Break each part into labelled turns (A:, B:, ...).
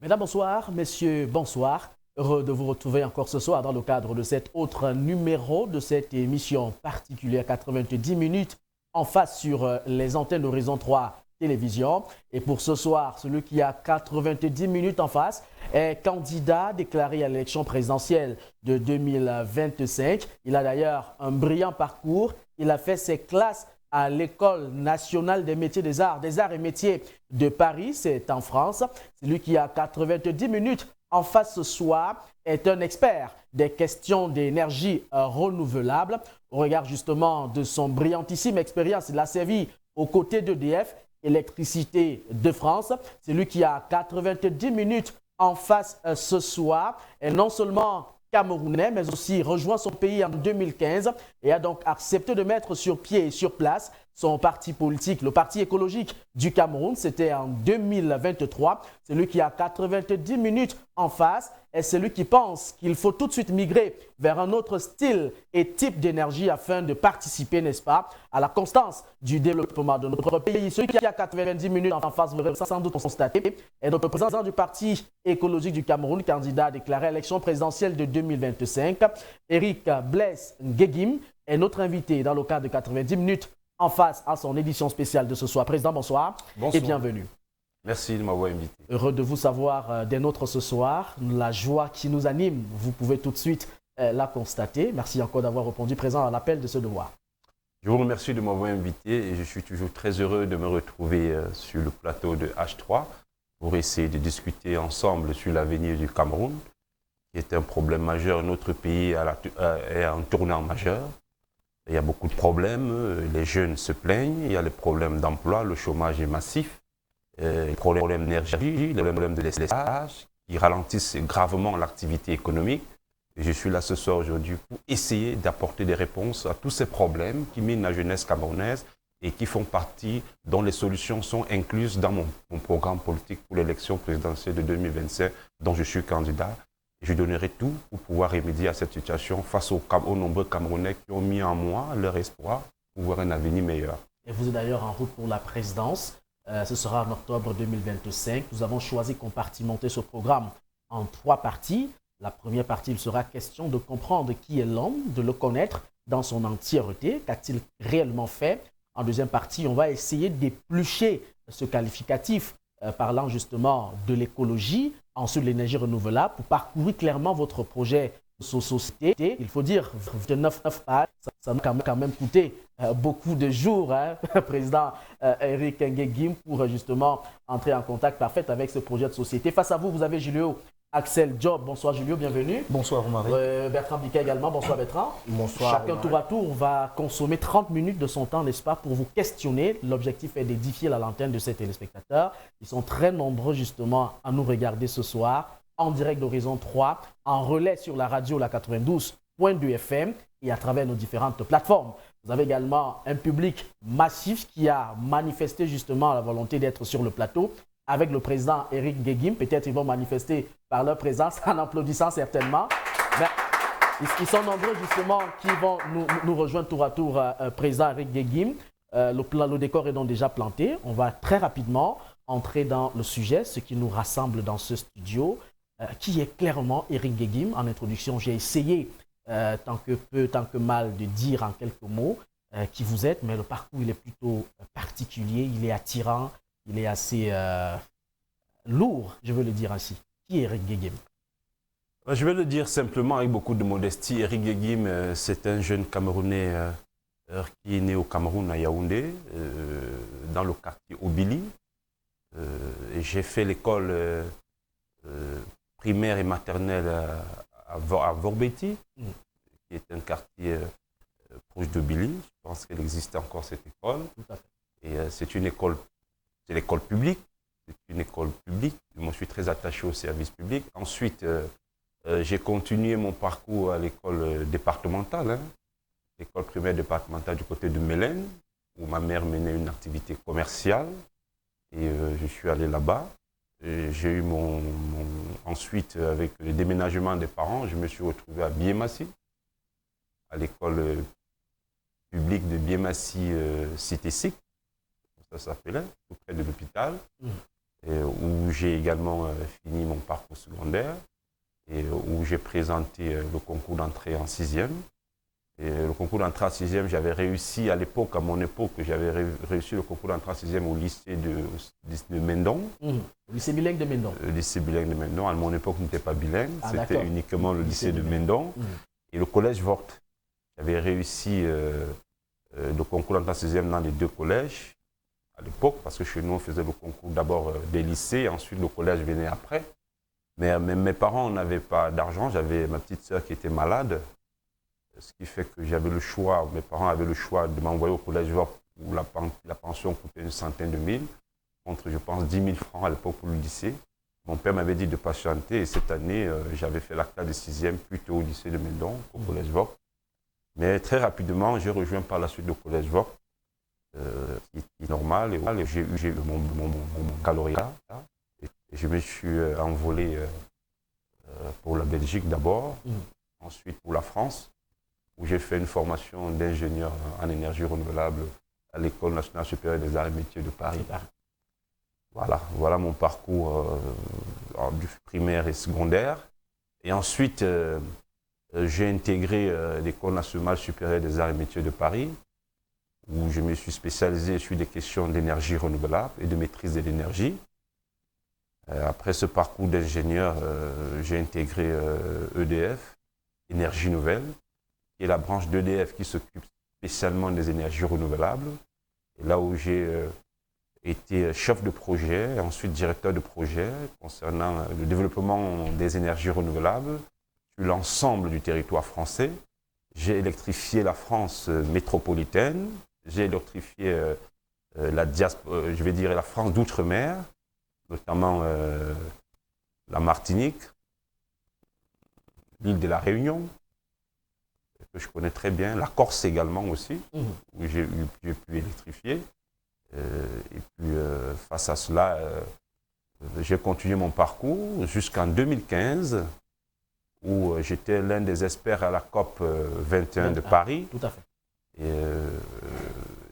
A: Mesdames, bonsoir. Messieurs, bonsoir. Heureux de vous retrouver encore ce soir dans le cadre de cet autre numéro de cette émission particulière 90 minutes en face sur les antennes d'Horizon 3 Télévision. Et pour ce soir, celui qui a 90 minutes en face est candidat déclaré à l'élection présidentielle de 2025. Il a d'ailleurs un brillant parcours. Il a fait ses classes à l'École nationale des métiers des arts et métiers de Paris, c'est en France. Celui qui a 90 minutes en face ce soir est un expert des questions d'énergie renouvelable. Au regard justement de son brillantissime expérience, il a servi aux côtés d'EDF, Électricité de France. Celui qui a 90 minutes en face ce soir est non seulement camerounais, mais aussi rejoint son pays en 2015 et a donc accepté de mettre sur pied et sur place son parti politique, le Parti écologique du Cameroun. C'était en 2023. Celui qui a 90 minutes en face est celui qui pense qu'il faut tout de suite migrer vers un autre style et type d'énergie afin de participer, n'est-ce pas, à la constance du développement de notre pays. Celui qui a 90 minutes en face, vous l'aurez sans doute constaté, est notre président du Parti écologique du Cameroun, candidat déclaré à l'élection présidentielle de 2025. Eric Blaise Ngegim est notre invité dans le cadre de 90 minutes en face à son édition spéciale de ce soir. Président, bonsoir, et bienvenue.
B: Merci de m'avoir invité.
A: Heureux de vous savoir des nôtres ce soir. La joie qui nous anime, vous pouvez tout de suite la constater. Merci encore d'avoir répondu présent à l'appel de ce devoir.
B: Je vous remercie de m'avoir invité et je suis toujours très heureux de me retrouver sur le plateau de H3 pour essayer de discuter ensemble sur l'avenir du Cameroun, qui est un problème majeur. Notre pays est un tournant majeur. Il y a beaucoup de problèmes, les jeunes se plaignent, il y a les problèmes d'emploi, le chômage est massif, les problèmes d'énergie, les problèmes de l'esclavage qui ralentissent gravement l'activité économique. Et je suis là ce soir aujourd'hui pour essayer d'apporter des réponses à tous ces problèmes qui minent la jeunesse camerounaise et qui font partie, dont les solutions sont incluses dans mon programme politique pour l'élection présidentielle de 2025 dont je suis candidat. Je donnerai tout pour pouvoir remédier à cette situation face aux nombreux Camerounais qui ont mis en moi leur espoir pour voir un avenir meilleur.
A: Et vous êtes d'ailleurs en route pour la présidence. Ce sera en octobre 2025. Nous avons choisi compartimenter ce programme en 3 parties. La première partie, il sera question de comprendre qui est l'homme, de le connaître dans son entièreté. Qu'a-t-il réellement fait? En deuxième partie, on va essayer d'éplucher ce qualificatif parlant justement de l'écologie, ensuite l'énergie renouvelable, pour parcourir clairement votre projet de société. Il faut dire, 29 pages, ça m'a quand même coûté beaucoup de jours, hein, Président Eric Ngegim, pour justement entrer en contact parfait avec ce projet de société. Face à vous, vous avez Julio Axel Job. Bonsoir Julio, bienvenue.
C: Bonsoir Romary.
A: Bertrand Biquet également. Bonsoir Bertrand.
C: Bonsoir.
A: Chacun tour à tour va consommer 30 minutes de son temps, n'est-ce pas, pour vous questionner. L'objectif est d'édifier la lanterne de ces téléspectateurs. Ils sont très nombreux justement à nous regarder ce soir en direct d'Horizon 3, en relais sur la radio la 92.2 FM et à travers nos différentes plateformes. Vous avez également un public massif qui a manifesté justement la volonté d'être sur le plateau avec le président Eric Ngegim. Peut-être ils vont manifester par leur présence en applaudissant certainement. Mais ils sont nombreux justement qui vont nous rejoindre tour à tour, président Eric Ngegim. Le décor est donc déjà planté. On va très rapidement entrer dans le sujet, ce qui nous rassemble dans ce studio, qui est clairement Eric Ngegim. En introduction, j'ai essayé tant que mal de dire en quelques mots qui vous êtes, mais le parcours il est plutôt particulier, il est attirant. Il est assez lourd, je veux le dire ainsi. Qui est Eric Ngegim?
B: Je vais le dire simplement avec beaucoup de modestie. Eric Ngegim, c'est un jeune Camerounais qui est né au Cameroun, à Yaoundé, dans le quartier Obili. J'ai fait l'école primaire et maternelle à Vorbeti, qui est un quartier proche d'Obili. Je pense qu'elle existe encore, cette école.
A: Tout à fait.
B: Et c'est une école. C'est l'école publique, c'est une école publique. Moi, je suis très attaché au service public. Ensuite, j'ai continué mon parcours à l'école départementale, hein, l'école primaire départementale du côté de Mélène, où ma mère menait une activité commerciale. Et je suis allé là-bas. J'ai eu ensuite, avec le déménagement des parents, je me suis retrouvé à Biémassi, à l'école publique de Biémassi Cité-Sic. Ça s'appelait, tout près de l'hôpital. où j'ai également fini mon parcours secondaire et où j'ai présenté le concours d'entrée en 6e. Et le concours d'entrée en 6e, j'avais réussi à l'époque, à mon époque, j'avais réussi le concours d'entrée en 6e au lycée de Mendon.
A: Le lycée bilingue de Mendon.
B: Le lycée bilingue de Mendon. À mon époque, n'était pas bilingue, c'était uniquement le lycée de Mendon. Et le collège Vogt. J'avais réussi le concours d'entrée en 6e dans les deux collèges à l'époque, parce que chez nous, on faisait le concours d'abord des lycées, ensuite le collège venait après. Mais mes parents n'avaient pas d'argent, j'avais ma petite sœur qui était malade. Ce qui fait que j'avais le choix, mes parents avaient le choix de m'envoyer au collège Vogt où la pension coûtait une centaine de mille, contre, je pense, 10 000 francs à l'époque pour le lycée. Mon père m'avait dit de patienter et cette année, j'avais fait la classe de 6e plutôt au lycée de Mendon, au collège Vogt. Mais très rapidement, j'ai rejoint par la suite le collège Vogt, qui est normal. Et j'ai eu mon baccalauréat et je me suis envolé pour la Belgique d'abord, ensuite pour la France, où j'ai fait une formation d'ingénieur en énergie renouvelable à l'École nationale supérieure des arts et métiers de Paris. Voilà mon parcours du primaire et secondaire. Et ensuite, j'ai intégré l'École nationale supérieure des arts et métiers de Paris, où je me suis spécialisé sur des questions d'énergie renouvelable et de maîtrise de l'énergie. Après ce parcours d'ingénieur, j'ai intégré EDF, Énergie Nouvelle, qui est la branche d'EDF qui s'occupe spécialement des énergies renouvelables. Et là où j'ai été chef de projet, et ensuite directeur de projet concernant le développement des énergies renouvelables sur l'ensemble du territoire français. J'ai électrifié la France métropolitaine, j'ai électrifié la France d'outre-mer, notamment la Martinique, l'île de la Réunion, que je connais très bien, la Corse également aussi, où j'ai pu électrifier. Et puis face à cela, j'ai continué mon parcours jusqu'en 2015, où j'étais l'un des experts à la COP 21 de Paris.
A: Tout à fait.
B: Et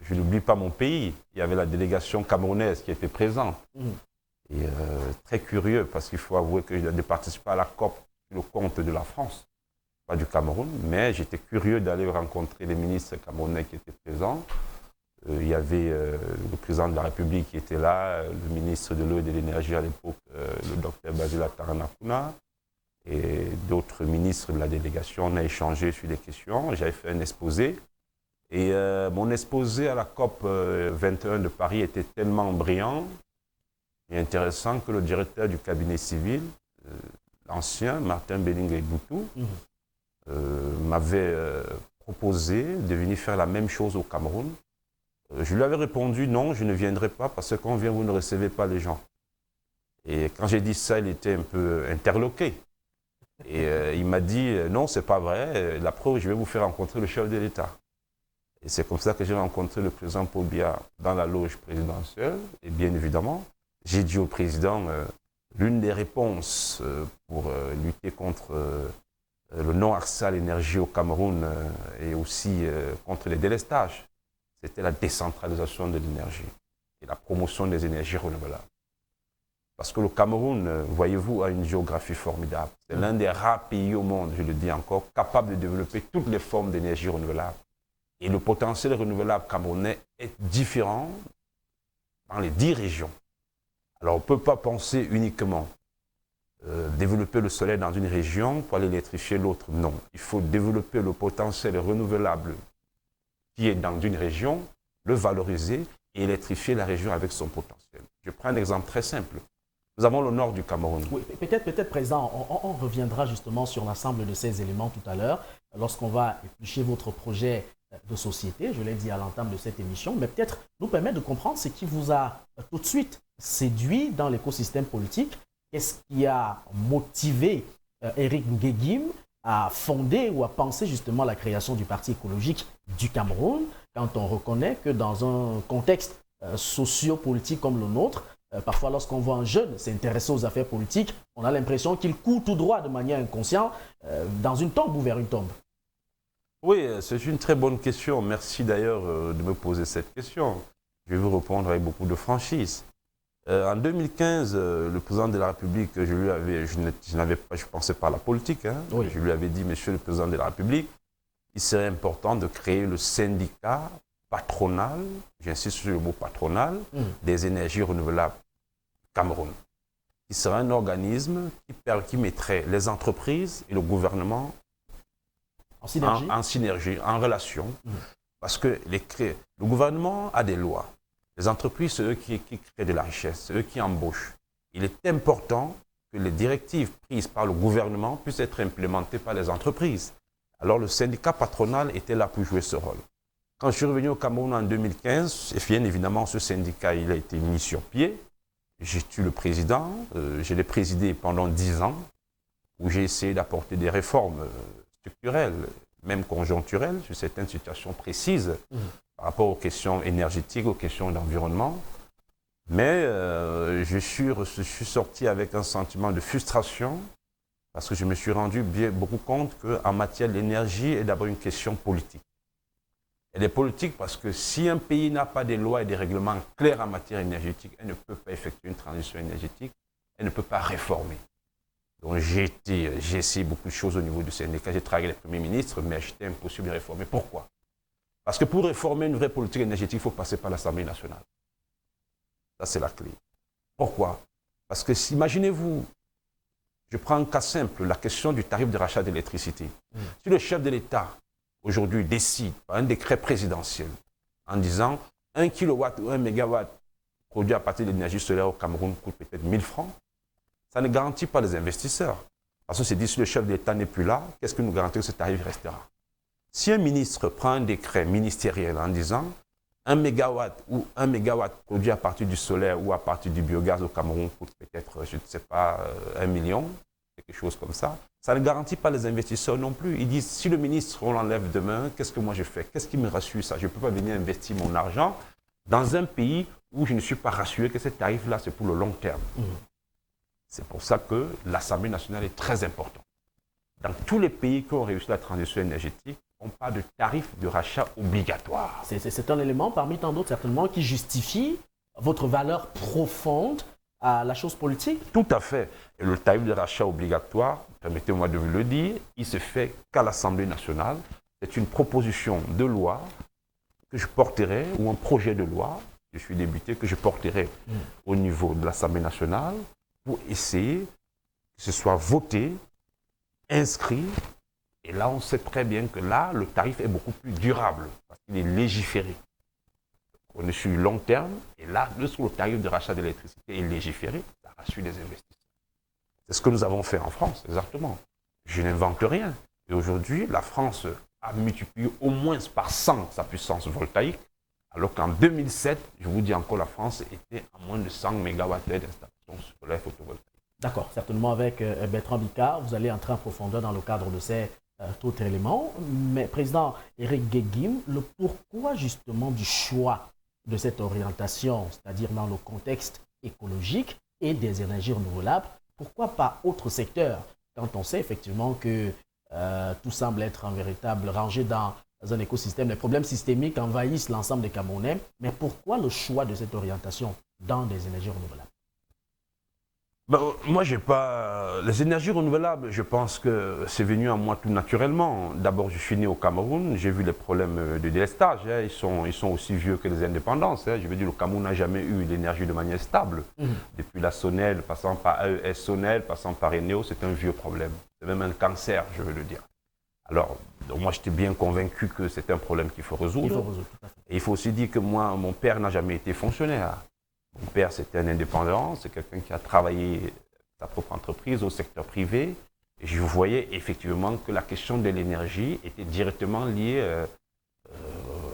B: je n'oublie pas mon pays. Il y avait la délégation camerounaise qui était présente. Et très curieux, parce qu'il faut avouer que j'ai participé à la COP sur le compte de la France, pas du Cameroun, mais j'étais curieux d'aller rencontrer les ministres camerounais qui étaient présents. Il y avait le président de la République qui était là, le ministre de l'eau et de l'énergie à l'époque, le docteur Basila Taranakuna, et d'autres ministres de la délégation. On a échangé sur des questions. J'avais fait un exposé. Et mon exposé à la COP 21 de Paris était tellement brillant et intéressant que le directeur du cabinet civil, l'ancien Martin Belinga-Iboutou, m'avait proposé de venir faire la même chose au Cameroun. Je lui avais répondu non, je ne viendrai pas parce que quand on vient, vous ne recevez pas les gens. Et quand j'ai dit ça, il était un peu interloqué. Et il m'a dit non, c'est pas vrai, la preuve, je vais vous faire rencontrer le chef de l'État. Et c'est comme ça que j'ai rencontré le président Paul Biya dans la loge présidentielle. Et bien évidemment, j'ai dit au président, l'une des réponses pour lutter contre le non-accès à l'énergie au Cameroun et aussi contre les délestages, c'était la décentralisation de l'énergie et la promotion des énergies renouvelables. Parce que le Cameroun, voyez-vous, a une géographie formidable. C'est l'un des rares pays au monde, je le dis encore, capable de développer toutes les formes d'énergie renouvelable. Et le potentiel renouvelable camerounais est différent dans les 10 régions. Alors on ne peut pas penser uniquement développer le soleil dans une région pour aller électrifier l'autre. Non, il faut développer le potentiel renouvelable qui est dans une région, le valoriser et électrifier la région avec son potentiel. Je prends un exemple très simple. Nous avons le nord du Cameroun.
A: Oui, peut-être, Président, on reviendra justement sur l'ensemble de ces éléments tout à l'heure, lorsqu'on va éplucher votre projet de société, je l'ai dit à l'entame de cette émission, mais peut-être nous permettre de comprendre ce qui vous a tout de suite séduit dans l'écosystème politique. Qu'est-ce qui a motivé Éric Nguéguim à fonder ou à penser justement la création du Parti écologique du Cameroun, quand on reconnaît que dans un contexte socio-politique comme le nôtre, parfois lorsqu'on voit un jeune s'intéresser aux affaires politiques, on a l'impression qu'il court tout droit de manière inconsciente dans une tombe ou vers une tombe.
B: Oui, c'est une très bonne question. Merci d'ailleurs de me poser cette question. Je vais vous répondre avec beaucoup de franchise. En 2015, le président de la République, je n'avais pas, je pensais pas à la politique, hein. Oui. Je lui avais dit, monsieur le président de la République, il serait important de créer le syndicat patronal, j'insiste sur le mot patronal, des énergies renouvelables Cameroun. Il serait un organisme qui mettrait les entreprises et le gouvernement en synergie, en relation. Parce que le gouvernement a des lois. Les entreprises, c'est eux qui créent de la richesse, c'est eux qui embauchent. Il est important que les directives prises par le gouvernement puissent être implémentées par les entreprises. Alors le syndicat patronal était là pour jouer ce rôle. Quand je suis revenu au Cameroun en 2015, et bien évidemment ce syndicat il a été mis sur pied. J'étais le président, je l'ai présidé pendant 10 ans, où j'ai essayé d'apporter des réformes structurelles, même conjoncturelles, sur certaines situations précises, par rapport aux questions énergétiques, aux questions d'environnement. Mais je suis sorti avec un sentiment de frustration, parce que je me suis rendu beaucoup compte qu'en matière d'énergie, est d'abord une question politique. Elle est politique parce que si un pays n'a pas des lois et des règlements clairs en matière énergétique, elle ne peut pas effectuer une transition énergétique, elle ne peut pas réformer. Donc j'ai essayé beaucoup de choses au niveau du syndicat, j'ai travaillé avec les premiers ministres, mais j'étais impossible de réformer. Pourquoi? Parce que pour réformer une vraie politique énergétique, il faut passer par l'Assemblée nationale. Ça, c'est la clé. Pourquoi? Parce que imaginez-vous, je prends un cas simple, la question du tarif de rachat d'électricité. Si le chef de l'État aujourd'hui décide par un décret présidentiel en disant 1 kilowatt ou 1 mégawatt produit à partir de l'énergie solaire au Cameroun coûte peut-être 1000 francs, ça ne garantit pas les investisseurs. Parce que c'est dit, si le chef de l'État n'est plus là, qu'est-ce que nous garantit que ce tarif restera? Si un ministre prend un décret ministériel en disant 1 mégawatt ou 1 mégawatt produit à partir du solaire ou à partir du biogaz au Cameroun coûte peut-être, je ne sais pas, 1 million, quelque chose comme ça, ça ne garantit pas les investisseurs non plus. Ils disent, si le ministre, on l'enlève demain, qu'est-ce que moi je fais? Qu'est-ce qui me rassure ça? Je ne peux pas venir investir mon argent dans un pays où je ne suis pas rassuré que ce tarif-là, c'est pour le long terme. C'est pour ça que l'Assemblée nationale est très importante. Dans tous les pays qui ont réussi la transition énergétique, on parle de tarif de rachat obligatoire.
A: C'est un élément parmi tant d'autres certainement qui justifie votre valeur profonde à la chose politique?
B: Tout à fait. Et le tarif de rachat obligatoire, permettez-moi de vous le dire, il se fait qu'à l'Assemblée nationale. C'est une proposition de loi que je porterai, ou un projet de loi, je suis député, que je porterai au niveau de l'Assemblée nationale pour essayer que ce soit voté, inscrit. Et là, on sait très bien que là, le tarif est beaucoup plus durable parce qu'il est légiféré. On est sur le long terme, et là, le tarif de rachat d'électricité est légiféré, ça rassure les investisseurs. C'est ce que nous avons fait en France, exactement. Je n'invente rien. Et aujourd'hui, la France a multiplié au moins par 100 sa puissance voltaïque, alors qu'en 2007, je vous dis encore, la France était à moins de 100 MW d'installation solaire photovoltaïque.
A: D'accord, certainement avec Bertrand Bicard, vous allez entrer en profondeur dans le cadre de ces autres éléments. Mais Président Éric Guéguim, le pourquoi justement du choix de cette orientation, c'est-à-dire dans le contexte écologique et des énergies renouvelables, pourquoi pas autre secteur, quand on sait effectivement que tout semble être un véritable rangé dans un écosystème, les problèmes systémiques envahissent l'ensemble des Camerounais, mais pourquoi le choix de cette orientation dans des énergies renouvelables?
B: Moi, j'ai pas. Les énergies renouvelables, je pense que c'est venu à moi tout naturellement. D'abord, je suis né au Cameroun, j'ai vu les problèmes de délestage. Hein. Ils sont aussi vieux que les indépendances. Hein. Je veux dire, le Cameroun n'a jamais eu l'énergie de manière stable. Depuis la Sonel, passant par AES Sonel, passant par Eneo, c'est un vieux problème. C'est même un cancer, je veux le dire. Alors, donc moi, j'étais bien convaincu que c'est un problème qu'il faut résoudre.
A: Il faut résoudre, tout à fait.
B: Et il faut aussi dire que moi, mon père n'a jamais été fonctionnaire. Mon père, c'était un indépendant, c'est quelqu'un qui a travaillé sa propre entreprise au secteur privé. Et je voyais effectivement que la question de l'énergie était directement liée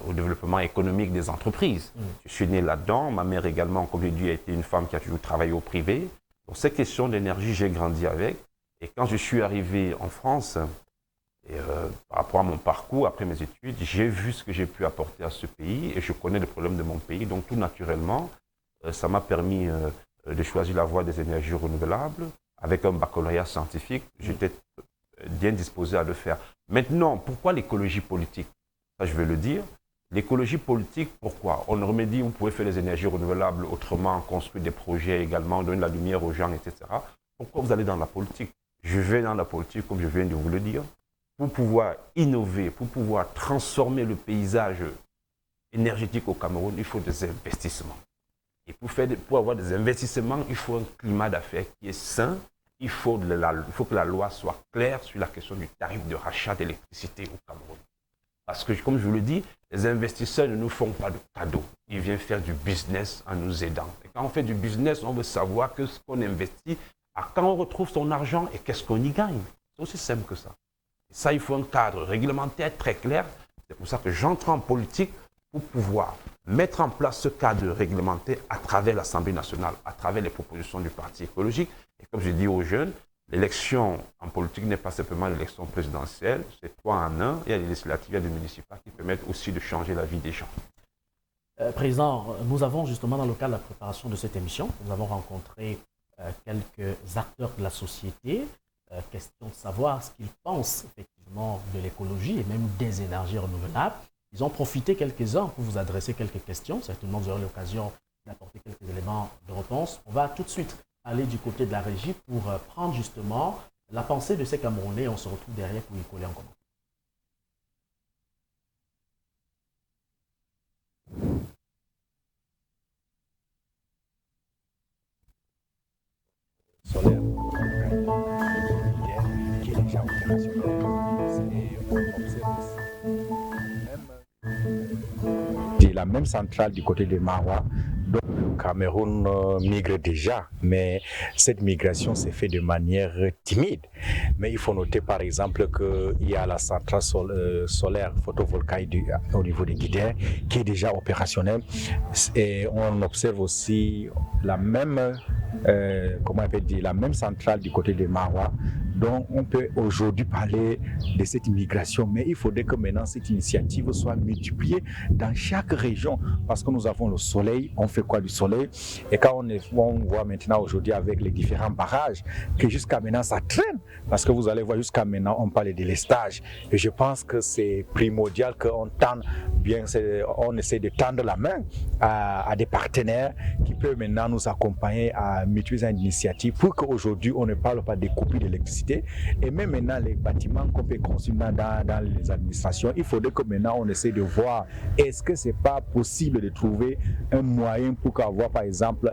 B: au développement économique des entreprises. Je suis né là-dedans. Ma mère également, comme je dis, a été une femme qui a toujours travaillé au privé. Donc ces questions d'énergie, j'ai grandi avec. Et quand je suis arrivé en France, par rapport à mon parcours, après mes études, j'ai vu ce que j'ai pu apporter à ce pays et je connais les problèmes de mon pays. Donc tout naturellement, ça m'a permis de choisir la voie des énergies renouvelables. Avec un baccalauréat scientifique, j'étais bien disposé à le faire. Maintenant, pourquoi l'écologie politique? Ça, je vais le dire. L'écologie politique, pourquoi? On aurait dit on pouvait faire les énergies renouvelables autrement, construire des projets également, donner la lumière aux gens, etc. Pourquoi vous allez dans la politique? Je vais dans la politique, comme je viens de vous le dire, pour pouvoir innover, pour pouvoir transformer le paysage énergétique au Cameroun, il faut des investissements. Et pour avoir des investissements, il faut un climat d'affaires qui est sain. Il faut que la loi soit claire sur la question du tarif de rachat d'électricité au Cameroun. Parce que, comme je vous le dis, les investisseurs ne nous font pas de cadeaux. Ils viennent faire du business en nous aidant. Et quand on fait du business, on veut savoir que ce qu'on investit, quand on retrouve son argent et qu'est-ce qu'on y gagne. C'est aussi simple que ça. Et ça, il faut un cadre réglementaire très clair. C'est pour ça que j'entre en politique pour pouvoir mettre en place ce cadre réglementaire à travers l'Assemblée nationale, à travers les propositions du Parti écologique. Et comme je dis aux jeunes, l'élection en politique n'est pas simplement l'élection présidentielle, c'est 3 en 1. Il y a des législatives, il y a des municipales qui permettent aussi de changer la vie des gens.
A: Président, nous avons justement dans le cadre de la préparation de cette émission, nous avons rencontré quelques acteurs de la société. Question de savoir ce qu'ils pensent effectivement de l'écologie et même des énergies renouvelables. Ils ont profité quelques-uns pour vous adresser quelques questions. Certainement, vous aurez l'occasion d'apporter quelques éléments de réponse. On va tout de suite aller du côté de la régie pour prendre justement la pensée de ces Camerounais. On se retrouve derrière pour y coller en commentaire.
C: Solaire, qui est déjà opérationnel, et on observe aussi la même centrale du côté de Marois, donc le Cameroun migre déjà, mais cette migration s'est faite de manière timide. Mais il faut noter par exemple qu'il y a la centrale solaire photovoltaïque au niveau des Guidères qui est déjà opérationnelle, et on observe aussi la même la même centrale du côté de Marois. Donc on peut aujourd'hui parler de cette migration, mais il faudrait que maintenant cette initiative soit multipliée dans chaque région, parce que nous avons le soleil, on fait quoi du soleil? Et quand on voit maintenant aujourd'hui avec les différents barrages, que jusqu'à maintenant ça traîne, parce que vous allez voir jusqu'à maintenant on parle de délestage, et je pense que c'est primordial qu'on tende bien, on essaie de tendre la main à des partenaires qui peuvent maintenant nous accompagner à multiplier une initiative pour qu'aujourd'hui on ne parle pas des coupures d'électricité, et même maintenant les bâtiments qu'on peut construire dans les administrations, il faudrait que maintenant on essaie de voir est-ce que c'est pas possible de trouver un moyen pour avoir par exemple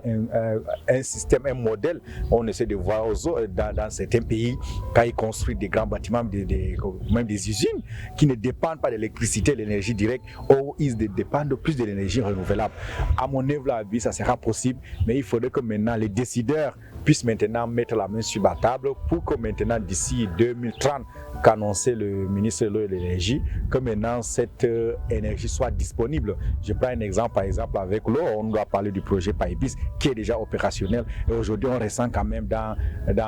C: un système, un modèle. On essaie de voir dans certains pays quand ils construisent des grands bâtiments, même des usines qui ne dépendent pas de l'électricité, de l'énergie directe, ou ils dépendent plus de l'énergie renouvelable. À mon avis, ça sera possible, mais il faudrait que maintenant les décideurs puissent maintenant mettre la main sur la table pour que maintenant d'ici 2030, qu'annonçait le ministre de l'eau et de l'énergie, que maintenant cette énergie soit disponible. Je prends un exemple, par exemple avec l'eau, on doit parler du projet Paipis qui est déjà opérationnel, et aujourd'hui on ressent quand même dans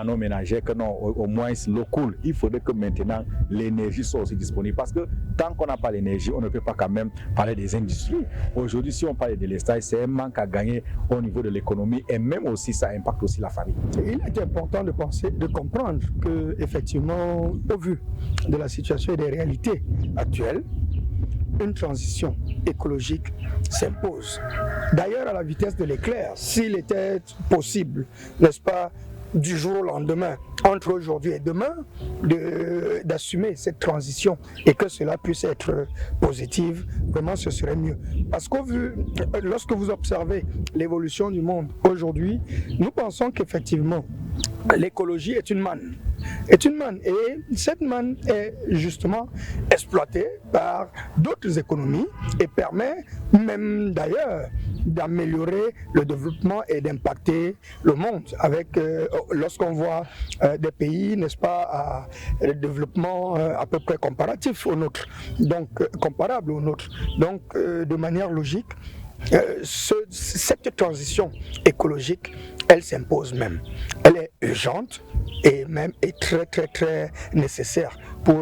C: nos ménagères que non, au moins l'eau coule. Il faudrait que maintenant l'énergie soit aussi disponible, parce que tant qu'on n'a pas l'énergie, on ne peut pas quand même parler des industries. Aujourd'hui, si on parle de délestage, c'est un manque à gagner au niveau de l'économie, et même aussi ça impacte aussi la famille.
D: Il est important de comprendre que effectivement, au vu de la situation et des réalités actuelles, une transition écologique s'impose. D'ailleurs, à la vitesse de l'éclair, s'il était possible, n'est-ce pas, du jour au lendemain, entre aujourd'hui et demain, d'assumer cette transition et que cela puisse être positive, vraiment ce serait mieux. Parce que lorsque vous observez l'évolution du monde aujourd'hui, nous pensons qu'effectivement l'écologie est une manne. Et cette manne est justement exploitée par d'autres économies et permet même d'ailleurs d'améliorer le développement et d'impacter le monde avec lorsqu'on voit des pays, n'est-ce pas, à développement à peu près comparatif au nôtre, donc comparable au nôtre. Donc de manière logique, cette transition écologique, elle s'impose même. Elle est urgente et même est très nécessaire pour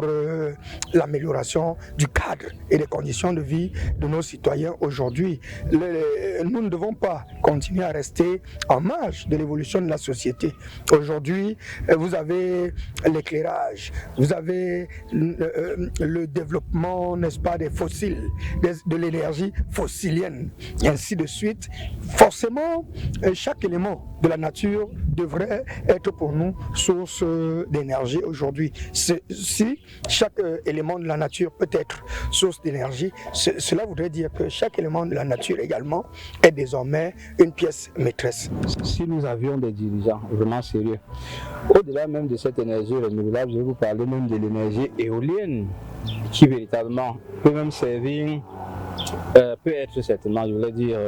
D: l'amélioration du cadre et des conditions de vie de nos citoyens aujourd'hui. Nous ne devons pas continuer à rester en marge de l'évolution de la société. Aujourd'hui, vous avez l'éclairage, vous avez le développement, n'est-ce pas, des fossiles, de l'énergie fossilienne, et ainsi de suite. Forcément, chaque élément de la nature devrait être pour nous source d'énergie aujourd'hui. Si chaque élément de la nature peut être source d'énergie, cela voudrait dire que chaque élément de la nature également est désormais une pièce maîtresse.
E: Si nous avions des dirigeants vraiment sérieux, au-delà même de cette énergie renouvelable, je vais vous parler même de l'énergie éolienne qui véritablement peut même servir, peut être certainement, je voulais dire,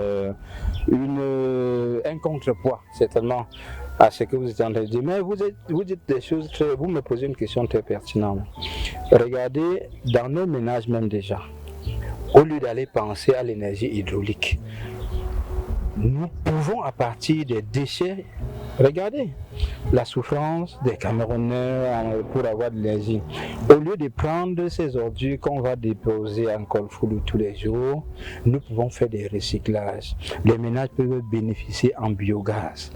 E: un contrepoids certainement à ce que vous êtes en train de dire. Mais vous dites des choses vous me posez une question très pertinente. Regardez, dans nos ménages même déjà, au lieu d'aller penser à l'énergie hydraulique, nous pouvons à partir des déchets, regardez la souffrance des Camerounais pour avoir de l'énergie. Au lieu de prendre ces ordures qu'on va déposer en Colfoulou tous les jours, nous pouvons faire des recyclages. Les ménages peuvent bénéficier en biogaz.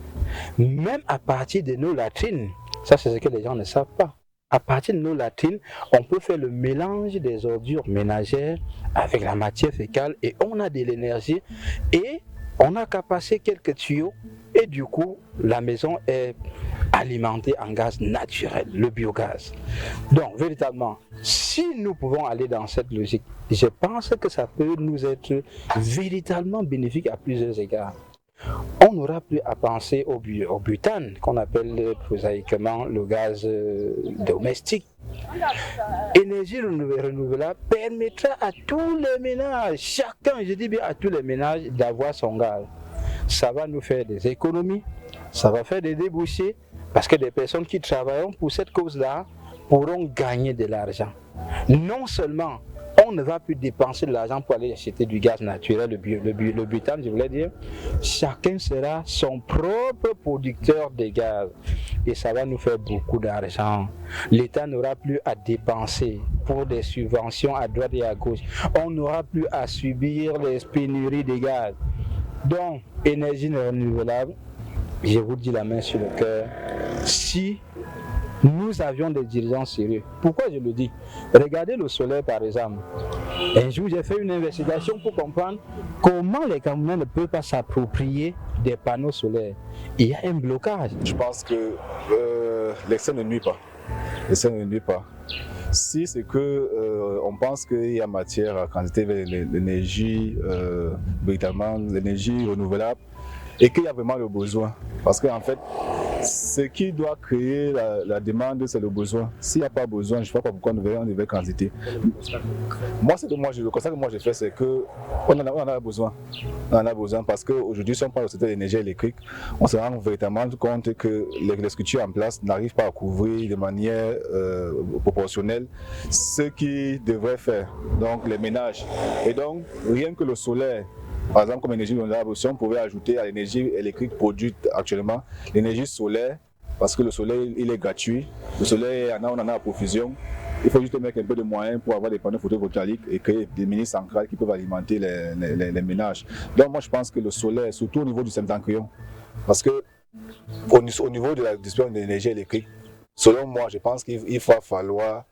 E: Même à partir de nos latrines, ça c'est ce que les gens ne savent pas. À partir de nos latrines, on peut faire le mélange des ordures ménagères avec la matière fécale et on a de l'énergie et on n'a qu'à passer quelques tuyaux et du coup la maison est alimentée en gaz naturel, le biogaz. Donc véritablement, si nous pouvons aller dans cette logique, je pense que ça peut nous être véritablement bénéfique à plusieurs égards. On n'aura plus à penser au butane, qu'on appelle prosaïquement le gaz domestique. Énergie renouvelable permettra à tous les ménages, chacun, je dis bien à tous les ménages, d'avoir son gaz. Ça va nous faire des économies, ça va faire des débouchés, parce que des personnes qui travailleront pour cette cause-là pourront gagner de l'argent. Non seulement on ne va plus dépenser de l'argent pour aller acheter du gaz naturel, le butane, je voulais dire. Chacun sera son propre producteur de gaz. Et ça va nous faire beaucoup d'argent. L'État n'aura plus à dépenser pour des subventions à droite et à gauche. On n'aura plus à subir les pénuries de gaz. Donc, énergie renouvelable, je vous dis la main sur le cœur. Si nous avions des dirigeants sérieux. Pourquoi je le dis? Regardez le soleil par exemple. Un jour j'ai fait une investigation pour comprendre comment les Camerounais ne peuvent pas s'approprier des panneaux solaires. Il y a un blocage.
F: Je pense que l'excès ne nuit pas. L'excès ne nuit pas. Si c'est que on pense qu'il y a matière à quantité vers l'énergie, véritablement l'énergie renouvelable, et qu'il y a vraiment le besoin. Parce qu'en fait, ce qui doit créer la demande, c'est le besoin. S'il n'y a pas besoin, je ne vois pas pourquoi on devrait quantité. Le constat que moi j'ai fait, c'est qu'on en a besoin. On en a besoin parce qu'aujourd'hui, si on parle de secteur d'énergie électrique, on se rend véritablement compte que les structures en place n'arrivent pas à couvrir de manière proportionnelle ce qu'ils devraient faire, donc les ménages. Et donc, rien que le solaire, par exemple, comme énergie renouvelable, si on pouvait ajouter à l'énergie électrique produite actuellement, l'énergie solaire, parce que le soleil il est gratuit, le soleil on en a à profusion, il faut juste mettre un peu de moyens pour avoir des panneaux photovoltaïques et créer des mini-centrales qui peuvent alimenter les ménages. Donc moi je pense que le solaire, surtout au niveau du septentrion, parce que au niveau de la distribution d'énergie électrique, selon moi je pense qu'il va falloir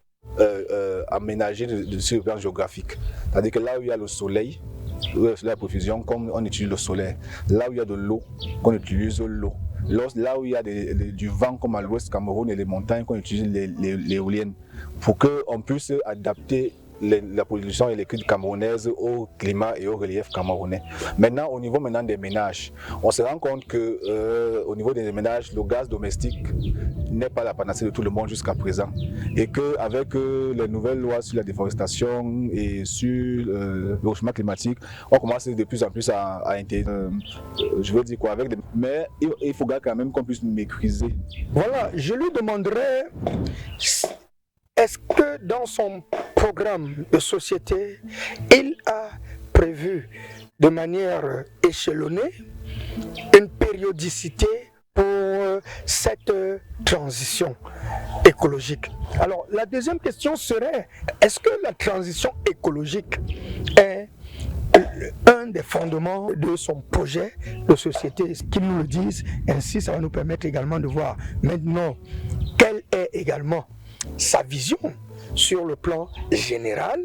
F: aménager sur le plan géographique. C'est-à-dire que là où il y a le soleil, la profusion, comme on utilise le solaire. Là où il y a de l'eau, qu'on utilise l'eau. Là où il y a du vent, comme à l'ouest Cameroun et les montagnes, qu'on utilise les éoliennes. Pour qu'on puisse adapter la production électrique camerounaise au climat et au relief camerounais. Maintenant, au niveau des ménages, on se rend compte que au niveau des ménages, le gaz domestique n'est pas la panacée de tout le monde jusqu'à présent. Et qu'avec les nouvelles lois sur la déforestation et sur le changement climatique, on commence de plus en plus à intégrer, je veux dire quoi, mais il faudra quand même qu'on puisse maîtriser.
D: Voilà, je lui demanderai, est-ce que dans son programme de société, il a prévu de manière échelonnée une périodicité pour cette transition écologique. Alors, la deuxième question serait, est-ce que la transition écologique est un des fondements de son projet de société? Qu'ils nous le disent, ainsi ça va nous permettre également de voir maintenant quelle est également sa vision sur le plan général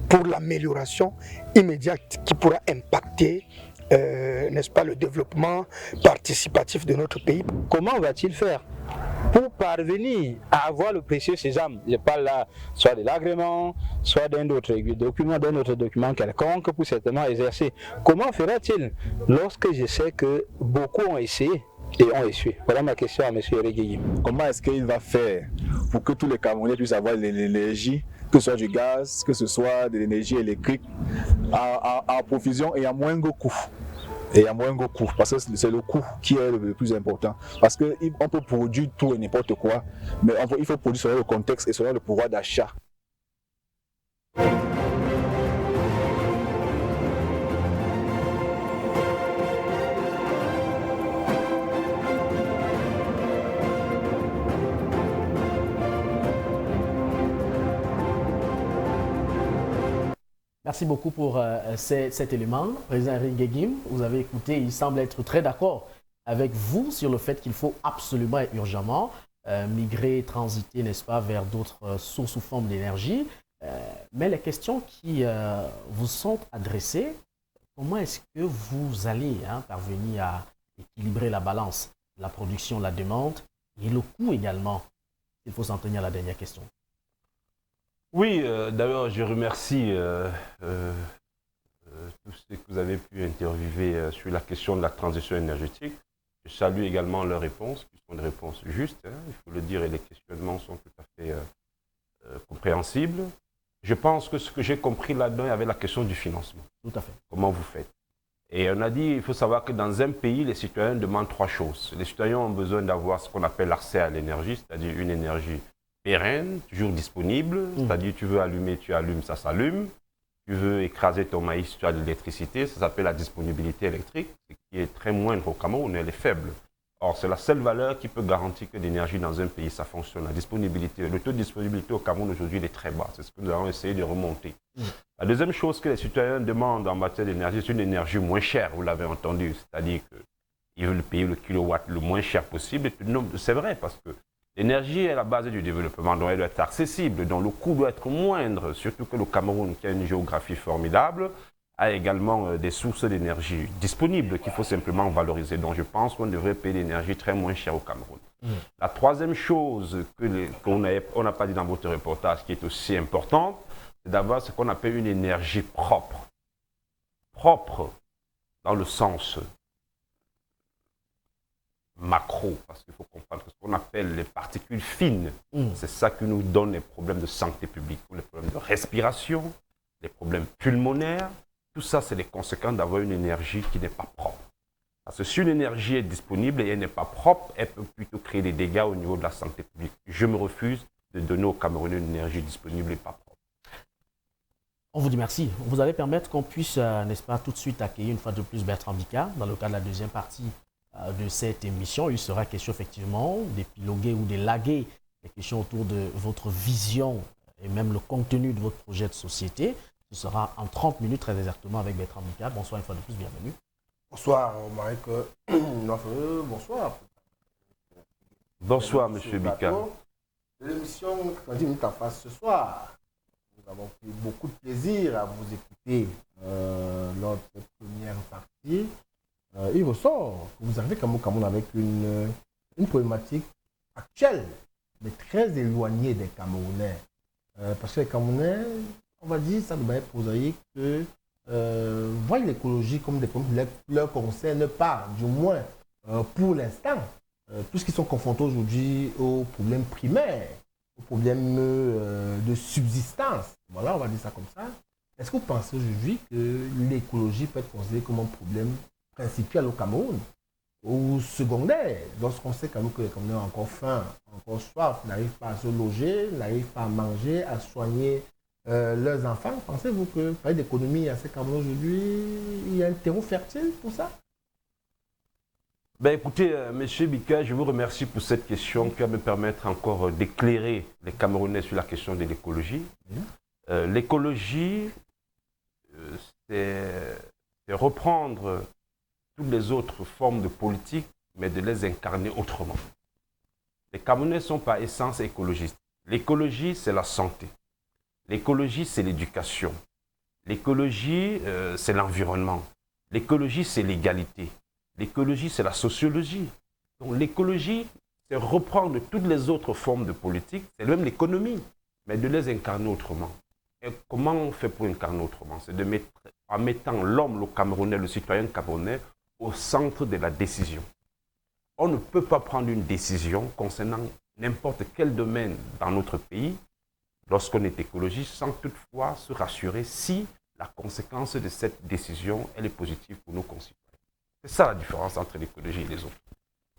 D: pour l'amélioration immédiate qui pourra impacter n'est-ce pas, le développement participatif de notre pays.
E: Comment va-t-il faire pour parvenir à avoir le précieux sésame? Je parle là soit de l'agrément, soit d'un autre document quelconque pour certainement exercer. Comment fera-t-il lorsque je sais que beaucoup ont essayé et ont échoué? Voilà ma question à M. Regueyi.
F: Comment est-ce qu'il va faire pour que tous les Camerounais puissent avoir l'énergie, que ce soit du gaz, que ce soit de l'énergie électrique, en profusion et à moindre coût? Parce que c'est le coût qui est le plus important. Parce qu'on peut produire tout et n'importe quoi, mais il faut produire selon le contexte et selon le pouvoir d'achat.
A: Merci beaucoup pour cet élément. Président Henri Guéguim, vous avez écouté, il semble être très d'accord avec vous sur le fait qu'il faut absolument et urgemment migrer, transiter, n'est-ce pas, vers d'autres sources ou formes d'énergie. Mais les questions qui vous sont adressées, comment est-ce que vous allez parvenir à équilibrer la balance, la production, la demande et le coût également? Il faut s'en tenir à la dernière question.
B: Oui, d'ailleurs, je remercie tous ceux que vous avez pu interviewer sur la question de la transition énergétique. Je salue également leurs réponses, qui sont des réponses justes, il faut le dire, et les questionnements sont tout à fait compréhensibles. Je pense que ce que j'ai compris là-dedans, il y avait la question du financement.
A: Tout à fait.
B: Comment vous faites? Et on a dit, il faut savoir que dans un pays, les citoyens demandent trois choses. Les citoyens ont besoin d'avoir ce qu'on appelle l'accès à l'énergie, c'est-à-dire une énergie pérenne, toujours disponible, c'est-à-dire tu veux allumer, tu allumes, ça s'allume. Tu veux écraser ton maïs, tu as de l'électricité, ça s'appelle la disponibilité électrique, ce qui est très moindre au Cameroun, elle est faible. Or, c'est la seule valeur qui peut garantir que l'énergie dans un pays, ça fonctionne. La disponibilité, le taux de disponibilité au Cameroun aujourd'hui, il est très bas. C'est ce que nous allons essayer de remonter. La deuxième chose que les citoyens demandent en matière d'énergie, c'est une énergie moins chère, vous l'avez entendu, c'est-à-dire qu'ils veulent payer le kilowatt le moins cher possible. C'est vrai, parce que l'énergie est la base du développement, donc elle doit être accessible, donc le coût doit être moindre, surtout que le Cameroun, qui a une géographie formidable, a également des sources d'énergie disponibles qu'il faut simplement valoriser. Donc je pense qu'on devrait payer l'énergie très moins chère au Cameroun. La troisième chose qu'on n'a pas dit dans votre reportage, qui est aussi importante, c'est d'avoir ce qu'on appelle une énergie propre. Propre dans le sens macro, parce qu'il faut comprendre que ce qu'on appelle les particules fines, c'est ça qui nous donne les problèmes de santé publique, les problèmes de respiration, les problèmes pulmonaires. Tout ça, c'est les conséquences d'avoir une énergie qui n'est pas propre. Parce que si une énergie est disponible et elle n'est pas propre, elle peut plutôt créer des dégâts au niveau de la santé publique. Je me refuse de donner aux Camerounais une énergie disponible et pas propre.
A: On vous dit merci. Vous allez permettre qu'on puisse, n'est-ce pas, tout de suite accueillir une fois de plus Bertrand Bika dans le cadre de la deuxième partie de cette émission. Il sera question effectivement d'épiloguer ou d'élaguer les questions autour de votre vision et même le contenu de votre projet de société. Ce sera en 30 minutes très exactement avec Bertrand Bika. Bonsoir une fois de plus, bienvenue.
G: Bonsoir Marek. Bonsoir.
B: Bonsoir M. Bika.
G: L'émission 90 minutes en face ce soir. Nous avons pris beaucoup de plaisir à vous écouter lors de cette première partie. Il ressort que vous arrivez comme au Cameroun avec une problématique actuelle, mais très éloignée des Camerounais. Parce que les Camerounais, on va dire ça de manière prosaïque, que voient l'écologie comme des problèmes qui ne leur concernent pas, du moins pour l'instant, puisqu'ils sont confrontés aujourd'hui aux problèmes primaires, aux problèmes de subsistance. Voilà, on va dire ça comme ça. Est-ce que vous pensez aujourd'hui que l'écologie peut être considérée comme un problème principal au Cameroun ou secondaire, lorsqu'on sait quand même que les Camerounais ont encore faim, encore soif, n'arrivent pas à se loger, n'arrivent pas à manger, à soigner leurs enfants. Pensez-vous que parler d'économie à ces Cameroun aujourd'hui, il y a un terreau fertile pour ça?
B: Ben écoutez, Monsieur Bika, je vous remercie pour cette question qui va me permettre encore d'éclairer les Camerounais sur la question de l'écologie. L'écologie, c'est reprendre toutes les autres formes de politique, mais de les incarner autrement. Les Camerounais sont par essence écologistes. L'écologie, c'est la santé. L'écologie, c'est l'éducation. L'écologie, c'est l'environnement. L'écologie, c'est l'égalité. L'écologie, c'est la sociologie. Donc l'écologie, c'est reprendre toutes les autres formes de politique, c'est même l'économie, mais de les incarner autrement. Et comment on fait pour incarner autrement? C'est en mettant l'homme, le Camerounais, le citoyen camerounais, au centre de la décision. On ne peut pas prendre une décision concernant n'importe quel domaine dans notre pays, lorsqu'on est écologiste, sans toutefois se rassurer si la conséquence de cette décision, elle est positive pour nos concitoyens. C'est ça la différence entre l'écologie et les autres.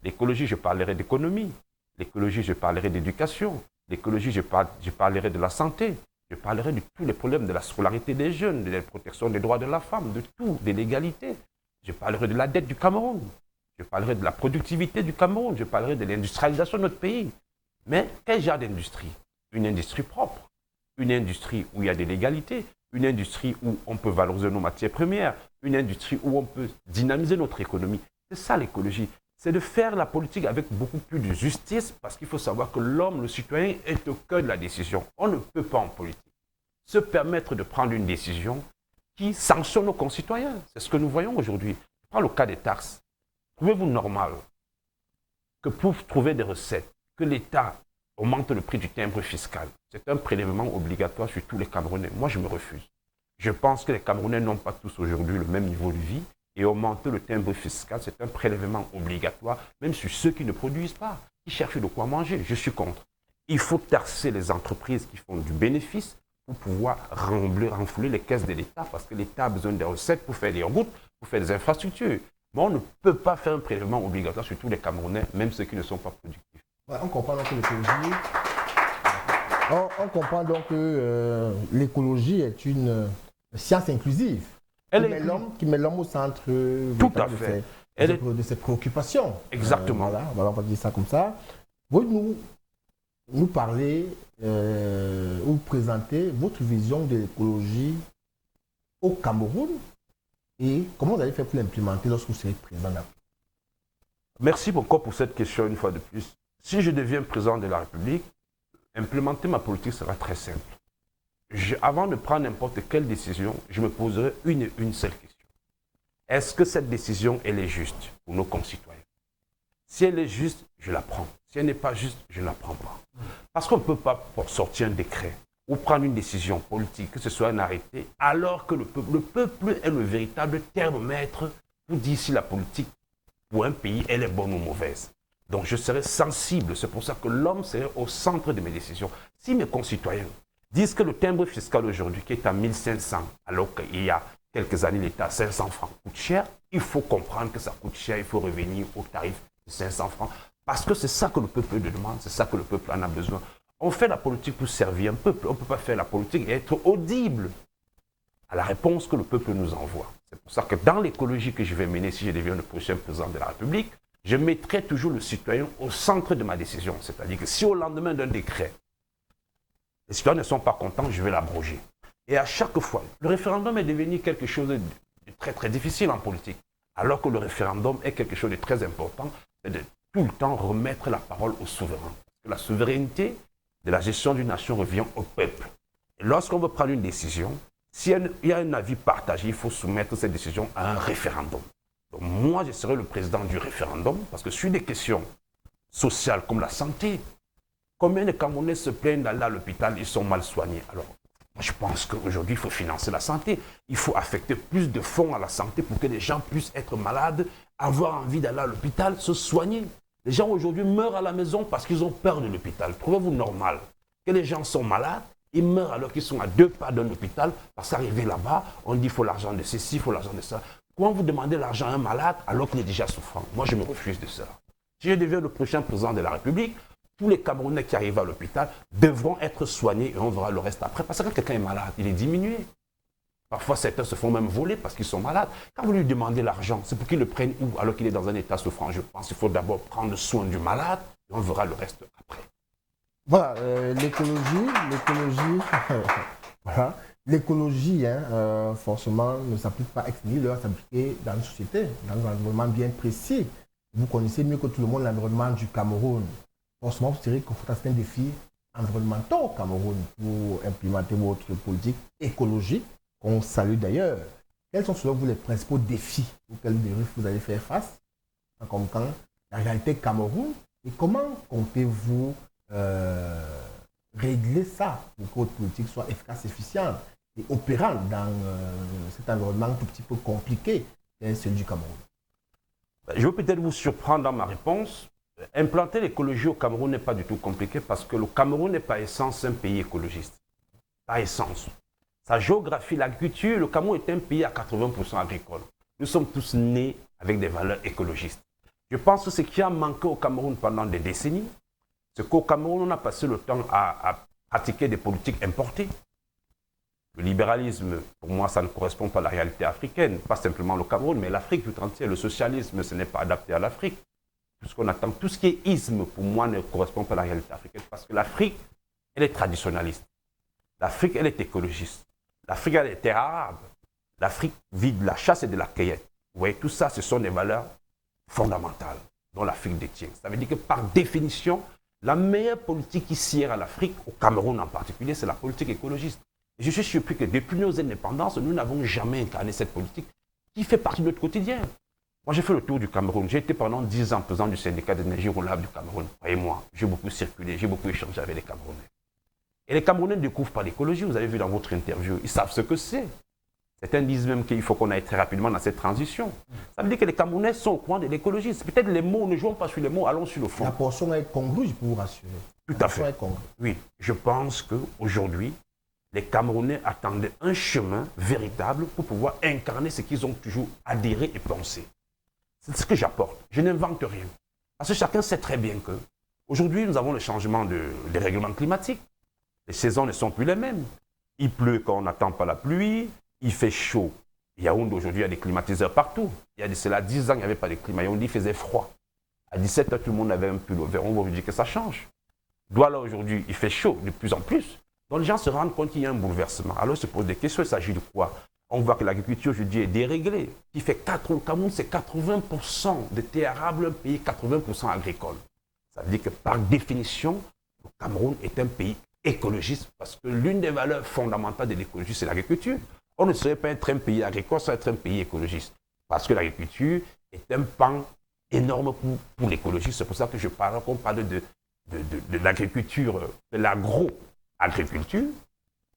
B: L'écologie, je parlerai d'économie. L'écologie, je parlerai d'éducation. L'écologie, je parlerai de la santé. Je parlerai de tous les problèmes de la scolarité des jeunes, de la protection des droits de la femme, de tout, de l'égalité. Je parlerai de la dette du Cameroun. Je parlerai de la productivité du Cameroun. Je parlerai de l'industrialisation de notre pays. Mais quel genre d'industrie? Une industrie propre. Une industrie où il y a de l'égalité. Une industrie où on peut valoriser nos matières premières, une industrie où on peut dynamiser notre économie. C'est ça l'écologie. C'est de faire la politique avec beaucoup plus de justice parce qu'il faut savoir que l'homme, le citoyen, est au cœur de la décision. On ne peut pas en politique se permettre de prendre une décision qui sanctionne nos concitoyens. C'est ce que nous voyons aujourd'hui. Je prends le cas des taxes. Trouvez-vous normal que pour trouver des recettes, que l'État augmente le prix du timbre fiscal? C'est un prélèvement obligatoire sur tous les Camerounais. Moi, je me refuse. Je pense que les Camerounais n'ont pas tous aujourd'hui le même niveau de vie et augmenter le timbre fiscal, c'est un prélèvement obligatoire, même sur ceux qui ne produisent pas, qui cherchent de quoi manger. Je suis contre. Il faut taxer les entreprises qui font du bénéfice pour pouvoir renflouer les caisses de l'État parce que l'État a besoin des recettes pour faire des routes, pour faire des infrastructures. Mais on ne peut pas faire un prélèvement obligatoire sur tous les Camerounais, même ceux qui ne sont pas productifs.
G: Ouais, on comprend donc que l'écologie... On comprend donc que l'écologie est une science inclusive qui met l'homme au centre
B: tout à fait.
G: de ses préoccupations.
B: Exactement.
G: Voilà, on va dire ça comme ça. Vous nous parler ou présenter votre vision de l'écologie au Cameroun et comment vous allez faire pour l'implémenter lorsque vous serez président là.
B: Merci encore pour cette question une fois de plus. Si je deviens président de la République, implémenter ma politique sera très simple. Avant de prendre n'importe quelle décision, je me poserai une seule question. Est-ce que cette décision, elle est juste pour nos concitoyens? Si elle est juste, je la prends. Si elle n'est pas juste, je ne la prends pas. Parce qu'on ne peut pas sortir un décret ou prendre une décision politique, que ce soit un arrêté, alors que le peuple est le véritable thermomètre pour dire si la politique pour un pays, elle est bonne ou mauvaise. Donc je serai sensible, c'est pour ça que l'homme serait au centre de mes décisions. Si mes concitoyens disent que le timbre fiscal aujourd'hui, qui est à 1500, alors qu'il y a quelques années, il était à 500 francs, coûte cher, il faut comprendre que ça coûte cher, il faut revenir au tarif de 500 francs, parce que c'est ça que le peuple demande, c'est ça que le peuple en a besoin. On fait la politique pour servir un peuple, on ne peut pas faire la politique et être audible à la réponse que le peuple nous envoie. C'est pour ça que dans l'écologie que je vais mener, si je deviens le prochain président de la République, je mettrai toujours le citoyen au centre de ma décision. C'est-à-dire que si au lendemain d'un décret, les citoyens ne sont pas contents, je vais l'abroger. Et à chaque fois, le référendum est devenu quelque chose de très très difficile en politique. Alors que le référendum est quelque chose de très important, c'est de tout le temps remettre la parole au souverain. Parce que la souveraineté de la gestion d'une nation revient au peuple. Et lorsqu'on veut prendre une décision, s'il y a un avis partagé, il faut soumettre cette décision à un référendum. Donc moi, je serai le président du référendum parce que sur des questions sociales comme la santé, combien de Camerounais se plaignent d'aller à l'hôpital, ils sont mal soignés. Alors, moi, je pense qu'aujourd'hui, il faut financer la santé. Il faut affecter plus de fonds à la santé pour que les gens puissent être malades, avoir envie d'aller à l'hôpital, se soigner. Les gens aujourd'hui meurent à la maison parce qu'ils ont peur de l'hôpital. Trouvez-vous normal que les gens sont malades, ils meurent alors qu'ils sont à 2 pas d'un hôpital, parce qu'arrivé là-bas, on dit qu'il faut l'argent de ceci, il faut l'argent de ça. Comment vous demandez l'argent à un malade alors qu'il est déjà souffrant? Moi, je me refuse de ça. Si je deviens le prochain président de la République, tous les Camerounais qui arrivent à l'hôpital devront être soignés et on verra le reste après. Parce que quand quelqu'un est malade, il est diminué. Parfois, certains se font même voler parce qu'ils sont malades. Quand vous lui demandez l'argent, c'est pour qu'il le prenne où alors qu'il est dans un état souffrant. Je pense qu'il faut d'abord prendre soin du malade et on verra le reste après.
G: Voilà, voilà. L'écologie, forcément, ne s'applique pas ex nihilo, elle s'applique dans une société, dans un environnement bien précis. Vous connaissez mieux que tout le monde l'environnement du Cameroun. Forcément, vous serez confronté à certains défis environnementaux au Cameroun pour implémenter votre politique écologique, qu'on salue d'ailleurs. Quels sont selon vous les principaux défis auxquels vous allez faire face en comprenant la réalité Cameroun et comment comptez-vous régler ça pour que votre politique soit efficace, efficiente et opérante dans cet environnement un tout petit peu compliqué qu'est celui du Cameroun?
B: Je vais peut-être vous surprendre dans ma réponse. Implanter l'écologie au Cameroun n'est pas du tout compliqué parce que le Cameroun n'est par essence un pays écologiste. Par essence. Sa géographie, l'agriculture, le Cameroun est un pays à 80% agricole. Nous sommes tous nés avec des valeurs écologistes. Je pense que ce qui a manqué au Cameroun pendant des décennies, c'est qu'au Cameroun, on a passé le temps à pratiquer des politiques importées. Le libéralisme, pour moi, ça ne correspond pas à la réalité africaine, pas simplement le Cameroun, mais l'Afrique tout entière. Le socialisme, ce n'est pas adapté à l'Afrique. Tout ce qu'on attend, tout ce qui est isme, pour moi, ne correspond pas à la réalité africaine, parce que l'Afrique, elle est traditionnaliste. L'Afrique, elle est écologiste. L'Afrique, elle est terre arabe. L'Afrique vit de la chasse et de la cueillette. Vous voyez, tout ça, ce sont des valeurs fondamentales dont l'Afrique détient. Ça veut dire que, par définition, la meilleure politique qui sert à l'Afrique, au Cameroun en particulier, c'est la politique écologiste. Et je suis surpris que depuis nos indépendances, nous n'avons jamais incarné cette politique qui fait partie de notre quotidien. Moi, j'ai fait le tour du Cameroun. J'ai été pendant 10 ans président du syndicat d'énergie renouvelable du Cameroun. Voyez-moi, j'ai beaucoup circulé, j'ai beaucoup échangé avec les Camerounais. Et les Camerounais ne découvrent pas l'écologie, vous avez vu dans votre interview. Ils savent ce que c'est. Certains disent même qu'il faut qu'on aille très rapidement dans cette transition. Ça veut dire que les Camerounais sont au courant de l'écologie. C'est peut-être les mots, ne jouons pas sur les mots, allons sur le fond.
G: La portion est congrue, je peux vous rassurer.
B: Tout à fait. Oui, je pense qu'aujourd'hui, les Camerounais attendaient un chemin véritable pour pouvoir incarner ce qu'ils ont toujours adhéré et pensé. C'est ce que j'apporte. Je n'invente rien. Parce que chacun sait très bien que aujourd'hui, nous avons le changement des règlements climatiques. Les saisons ne sont plus les mêmes. Il pleut quand on n'attend pas la pluie. Il fait chaud. Yaoundé, aujourd'hui, il y a des climatiseurs partout. Il y a de cela 10 ans, il n'y avait pas de climat. Yaoundé, il faisait froid. À 17 h, tout le monde avait un pull vert. On va vous dire que ça change. Douala, aujourd'hui, il fait chaud de plus en plus. Donc les gens se rendent compte qu'il y a un bouleversement. Alors ils se posent des questions, il s'agit de quoi? On voit que l'agriculture aujourd'hui est déréglée. Qui fait le Cameroun, c'est 80% de terres arables, un pays 80% agricole. Ça veut dire que par définition, le Cameroun est un pays écologiste parce que l'une des valeurs fondamentales de l'écologie, c'est l'agriculture. On ne saurait pas être un pays agricole sans être un pays écologiste. Parce que l'agriculture est un pan énorme pour l'écologie. C'est pour ça que je parle, qu'on parle de l'agriculture, de l'agro-agriculture,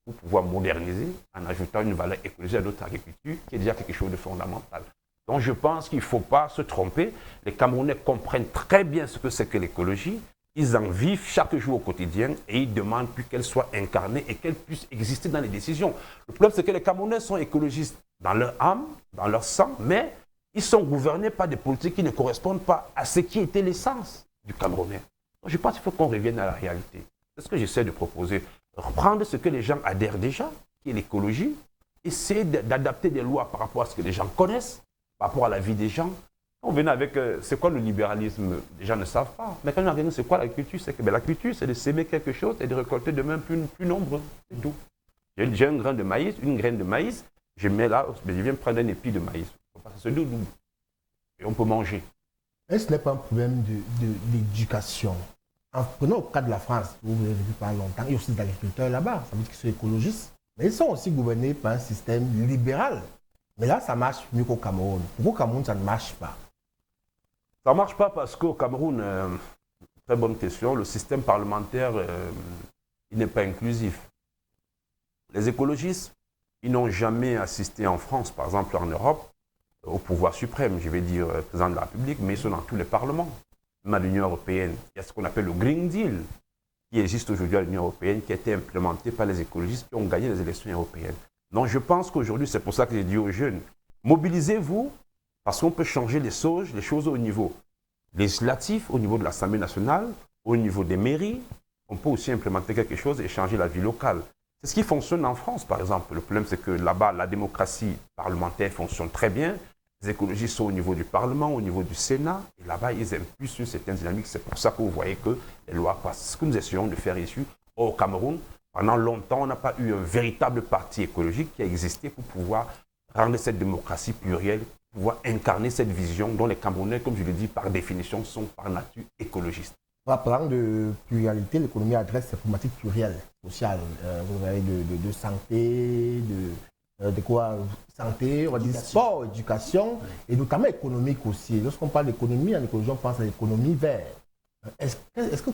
B: pour pouvoir moderniser en ajoutant une valeur écologique à notre agriculture, qui est déjà quelque chose de fondamental. Donc je pense qu'il ne faut pas se tromper. Les Camerounais comprennent très bien ce que c'est que l'écologie. Ils en vivent chaque jour au quotidien et ils demandent plus qu'elle soit incarnée et qu'elle puisse exister dans les décisions. Le problème, c'est que les Camerounais sont écologistes dans leur âme, dans leur sang, mais ils sont gouvernés par des politiques qui ne correspondent pas à ce qui était l'essence du Camerounais. Donc, je pense qu'il faut qu'on revienne à la réalité. C'est ce que j'essaie de proposer. Reprendre ce que les gens adhèrent déjà, qui est l'écologie, essayer d'adapter des lois par rapport à ce que les gens connaissent, par rapport à la vie des gens. On venait avec, c'est quoi le libéralisme? Les gens ne savent pas. Mais quand on regarde, c'est quoi l'agriculture? C'est que l'agriculture, c'est de s'aimer quelque chose et de récolter demain plus nombreux. C'est tout. J'ai un grain de maïs, une graine de maïs, je mets là, je viens prendre un épi de maïs. C'est double. Et on peut manger.
G: Est-ce que ce n'est pas un problème d'éducation? Prenons le cas de la France, où vous avez vécu pendant longtemps, il y a aussi des agriculteurs là-bas, ça veut dire qu'ils sont écologistes, mais ils sont aussi gouvernés par un système libéral. Mais là, ça marche mieux qu'au Cameroun. Pourquoi au Cameroun, ça ne marche pas?
B: Ça ne marche pas parce qu'au Cameroun, très bonne question, le système parlementaire, il n'est pas inclusif. Les écologistes, ils n'ont jamais assisté en France, par exemple en Europe, au pouvoir suprême, je vais dire président de la République, mais ils sont dans tous les parlements. Même à l'Union européenne, il y a ce qu'on appelle le Green Deal, qui existe aujourd'hui à l'Union européenne, qui a été implémenté par les écologistes qui ont gagné les élections européennes. Donc je pense qu'aujourd'hui, c'est pour ça que j'ai dit aux jeunes, mobilisez-vous, parce qu'on peut changer les choses au niveau législatif, au niveau de l'Assemblée nationale, au niveau des mairies, on peut aussi implémenter quelque chose et changer la vie locale. C'est ce qui fonctionne en France, par exemple. Le problème, c'est que là-bas, la démocratie parlementaire fonctionne très bien. Les écologistes sont au niveau du Parlement, au niveau du Sénat. Et là-bas, ils aiment plus une certaine dynamique. C'est pour ça que vous voyez que les lois passent. Ce que nous essayons de faire ici, au Cameroun, pendant longtemps, on n'a pas eu un véritable parti écologique qui a existé pour pouvoir rendre cette démocratie plurielle, pouvoir incarner cette vision dont les Camerounais, comme je le dis, par définition, sont par nature écologistes.
G: En parlant de pluralité, l'économie adresse ces problématiques plurielles, sociales. Vous avez de santé, de quoi santé, on va dire sport, éducation, et notamment économique aussi. Lorsqu'on parle d'économie, en écologie, on pense à l'économie verte.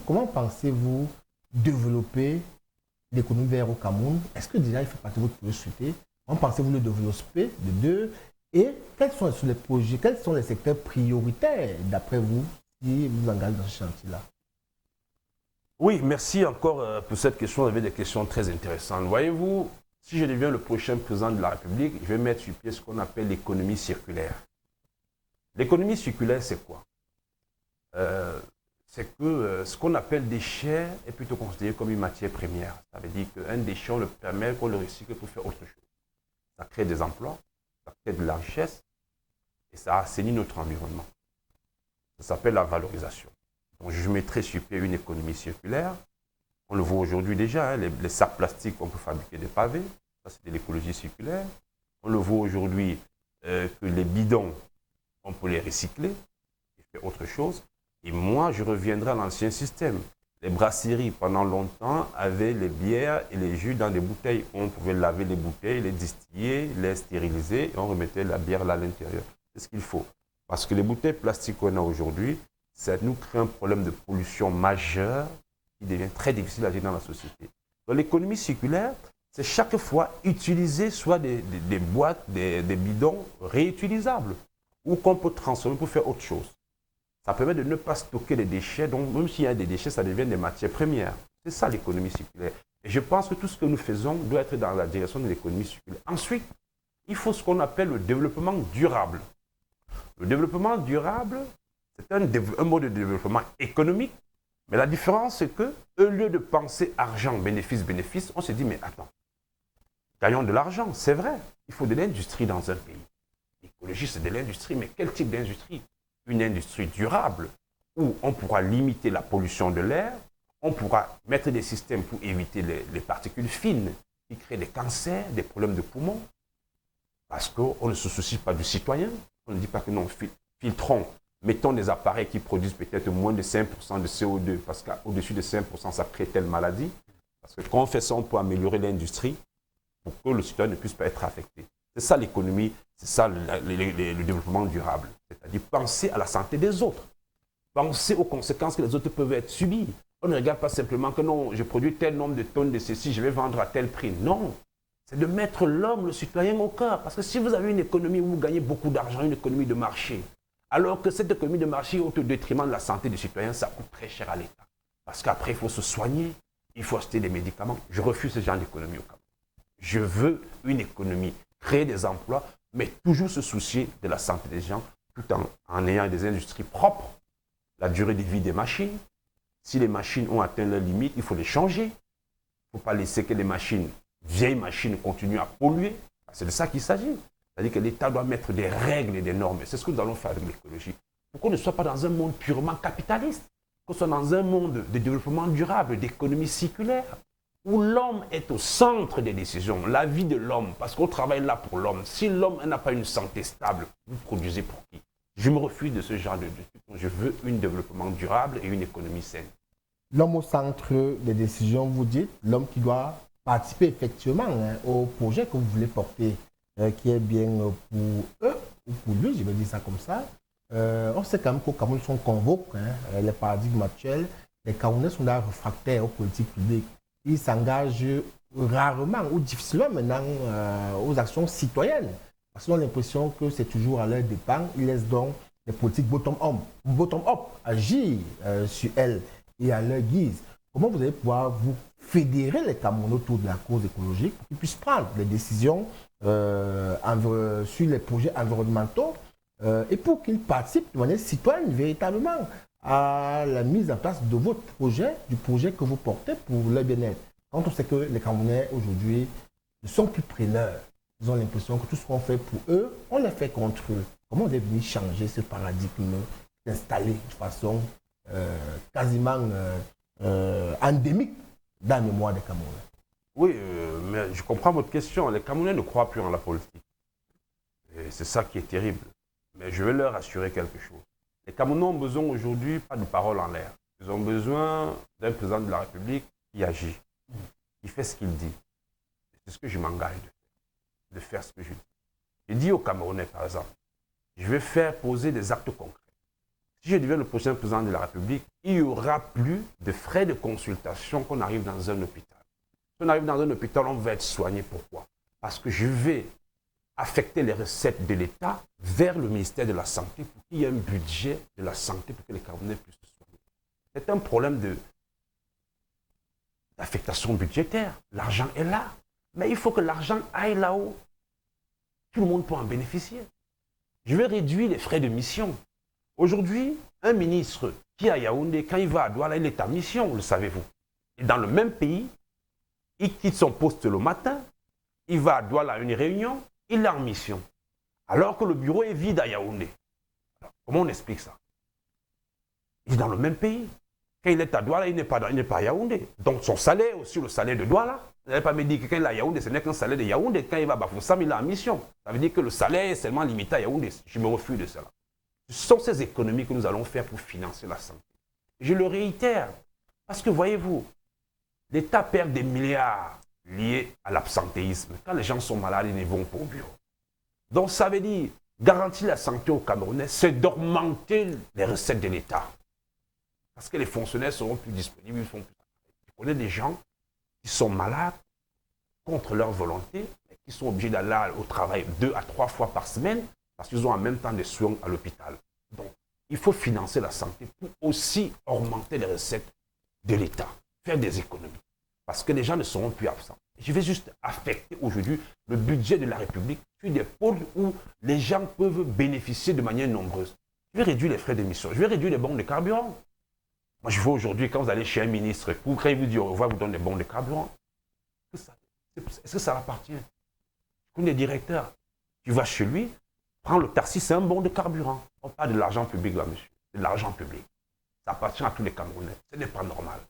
G: Comment pensez-vous développer l'économie verte au Cameroun? Est-ce que déjà il fait partie de votre priorité? Comment pensez-vous le développer de deux? Et quels sont les projets, quels sont les secteurs prioritaires d'après vous si vous vous engagez dans ce chantier-là?
B: Oui, merci encore pour cette question. Vous avez des questions très intéressantes. Voyez-vous, si je deviens le prochain président de la République, je vais mettre sur pied ce qu'on appelle l'économie circulaire. L'économie circulaire, c'est quoi? C'est que ce qu'on appelle déchet est plutôt considéré comme une matière première. Ça veut dire qu'un déchet, on le permet qu'on le recycle pour faire autre chose. Ça crée des emplois, ça crée de la richesse et ça assainit notre environnement. Ça s'appelle la valorisation. Donc, je mettrai sur pied une économie circulaire. On le voit aujourd'hui déjà, hein, les sacs plastiques, on peut fabriquer des pavés. Ça, c'est de l'écologie circulaire. On le voit aujourd'hui que les bidons, on peut les recycler et faire autre chose. Et moi, je reviendrai à l'ancien système. Les brasseries, pendant longtemps, avaient les bières et les jus dans des bouteilles. On pouvait laver les bouteilles, les distiller, les stériliser et on remettait la bière là à l'intérieur. C'est ce qu'il faut. Parce que les bouteilles plastiques qu'on a aujourd'hui, ça nous crée un problème de pollution majeur qui devient très difficile à gérer dans la société. Dans l'économie circulaire, c'est chaque fois utiliser soit des boîtes, des bidons réutilisables ou qu'on peut transformer pour faire autre chose. Ça permet de ne pas stocker les déchets, donc même s'il y a des déchets, ça devient des matières premières. C'est ça l'économie circulaire. Et je pense que tout ce que nous faisons doit être dans la direction de l'économie circulaire. Ensuite, il faut ce qu'on appelle le développement durable. Le développement durable, c'est un mode de développement économique, mais la différence, c'est que, au lieu de penser argent, bénéfice, bénéfice, on se dit, mais attends, gagnons de l'argent, c'est vrai, il faut de l'industrie dans un pays. L'écologie, c'est de l'industrie, mais quel type d'industrie? Une industrie durable, où on pourra limiter la pollution de l'air, on pourra mettre des systèmes pour éviter les particules fines qui créent des cancers, des problèmes de poumons, parce qu'on ne se soucie pas du citoyen, on ne dit pas que non, filtrons, mettons des appareils qui produisent peut-être moins de 5% de CO2, parce qu'au-dessus de 5%, ça crée telle maladie. Parce que quand on fait ça, on peut améliorer l'industrie pour que le citoyen ne puisse pas être affecté. C'est ça l'économie, c'est ça le développement durable. C'est-à-dire penser à la santé des autres. Penser aux conséquences que les autres peuvent être subies. On ne regarde pas simplement que non, je produis tel nombre de tonnes de ceci, je vais vendre à tel prix. Non, c'est de mettre l'homme, le citoyen au cœur. Parce que si vous avez une économie où vous gagnez beaucoup d'argent, une économie de marché, alors que cette économie de marché est au détriment de la santé des citoyens, ça coûte très cher à l'État. Parce qu'après, il faut se soigner, il faut acheter des médicaments. Je refuse ce genre d'économie au Cameroun. Je veux une économie, créer des emplois, mais toujours se soucier de la santé des gens, tout en ayant des industries propres, la durée de vie des machines. Si les machines ont atteint leur limite, il faut les changer. Il ne faut pas laisser que les machines, vieilles machines, continuent à polluer. C'est de ça qu'il s'agit. C'est-à-dire que l'État doit mettre des règles et des normes. C'est ce que nous allons faire avec l'écologie. Pour qu'on ne soit pas dans un monde purement capitaliste, qu'on soit dans un monde de développement durable, d'économie circulaire, où l'homme est au centre des décisions, la vie de l'homme, parce qu'on travaille là pour l'homme. Si l'homme n'a pas une santé stable, vous produisez pour qui? Je me refuse de ce genre de trucs. Je veux un développement durable et une économie saine.
G: L'homme au centre des décisions, vous dites, l'homme qui doit participer effectivement au projet que vous voulez porter, qui est bien pour eux ou pour lui, je vais dire ça comme ça. On sait quand même qu'au Cameroun, si on convoque les paradigmes actuels, les Camerounais sont là réfractaires aux politiques publiques. Ils s'engagent rarement ou difficilement maintenant aux actions citoyennes. Parce qu'ils ont l'impression que c'est toujours à leur dépens. Ils laissent donc les politiques bottom-up agir sur elles et à leur guise. Comment vous allez pouvoir vous fédérer les Camerounais autour de la cause écologique pour qu'ils puissent prendre des décisions sur les projets environnementaux et pour qu'ils participent de manière citoyenne véritablement? à la mise en place de votre projet, du projet que vous portez pour leur bien-être. Quand on sait que les Camerounais aujourd'hui ne sont plus preneurs, ils ont l'impression que tout ce qu'on fait pour eux, on le fait contre eux. Comment vous êtes venu changer ce paradigme, s'installer de façon quasiment endémique dans la mémoire des Camerounais?
B: Oui, mais je comprends votre question. Les Camerounais ne croient plus en la politique. Et c'est ça qui est terrible. Mais je vais leur assurer quelque chose. Les Camerounais ont besoin aujourd'hui pas de paroles en l'air. Ils ont besoin d'un président de la République qui agit, qui fait ce qu'il dit. C'est ce que je m'engage de faire ce que je dis. Je dis aux Camerounais, par exemple, je vais faire poser des actes concrets. Si je deviens le prochain président de la République, il n'y aura plus de frais de consultation qu'on arrive dans un hôpital. Si on arrive dans un hôpital, on va être soigné. Pourquoi? Parce que je vais affecter les recettes de l'État vers le ministère de la Santé pour qu'il y ait un budget de la santé pour que les Camerounais puissent se soigner. C'est un problème d'affectation budgétaire. L'argent est là. Mais il faut que l'argent aille là où tout le monde peut en bénéficier. Je vais réduire les frais de mission. Aujourd'hui, un ministre qui est à Yaoundé, quand il va à Douala, il est en mission, le savez-vous. Et dans le même pays, il quitte son poste le matin, il va à Douala à une réunion, il est en mission. Alors que le bureau est vide à Yaoundé. Alors, comment on explique ça? Il est dans le même pays. Quand il est à Douala, il n'est pas à Yaoundé. Donc son salaire aussi, le salaire de Douala. Vous n'allez pas me dire que quand il est à Yaoundé, ce n'est qu'un salaire de Yaoundé. Quand il va à Bafoussam, il est en mission. Ça veut dire que le salaire est seulement limité à Yaoundé. Je me refuse de cela. Ce sont ces économies que nous allons faire pour financer la santé. Je le réitère, parce que voyez-vous, l'État perd des milliards liés à l'absentéisme. Quand les gens sont malades, ils ne vont pas au bureau. Donc ça veut dire, garantir la santé aux Camerounais, c'est d'augmenter les recettes de l'État. Parce que les fonctionnaires seront plus disponibles, ils font plus. Je connais des gens qui sont malades contre leur volonté, et qui sont obligés d'aller au travail 2 à 3 fois par semaine, parce qu'ils ont en même temps des soins à l'hôpital. Donc, il faut financer la santé pour aussi augmenter les recettes de l'État, faire des économies. Parce que les gens ne seront plus absents. Je vais juste affecter aujourd'hui le budget de la République sur des pôles où les gens peuvent bénéficier de manière nombreuse. Je vais réduire les frais d'émission, je vais réduire les bons de carburant. Moi, je vois aujourd'hui, quand vous allez chez un ministre, quand il vous dit au revoir, vous donne des bons de carburant. Est-ce que ça appartient? Je connais des directeurs. Tu vas chez lui, prends le taxi, c'est un bon de carburant. On parle de l'argent public là, monsieur. De l'argent public. Ça appartient à tous les Camerounais. Ce n'est pas normal.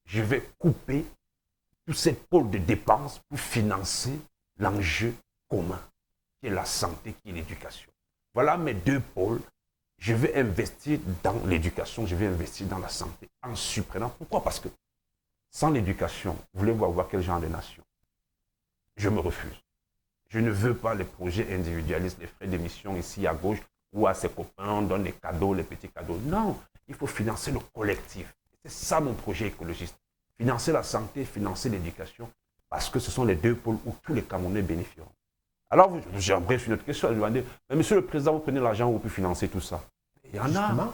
B: Je vais couper tous ces pôles de dépenses pour financer l'enjeu commun, qui est la santé, qui est l'éducation. Voilà mes 2 pôles. Je vais investir dans l'éducation, je vais investir dans la santé en supprimant. Pourquoi? Parce que sans l'éducation, voulez-vous avoir quel genre de nation? Je me refuse. Je ne veux pas les projets individualistes, les frais d'émission ici à gauche, ou à ses copains, on donne les cadeaux, les petits cadeaux. Non, il faut financer le collectif. C'est ça mon projet écologiste. Financer la santé, financer l'éducation, parce que ce sont les 2 pôles où tous les Camerounais bénéficieront. Alors, j'aimerais sur notre question, je vais demander, mais monsieur le président, vous prenez l'argent, vous pouvez financer tout ça. Il y en a.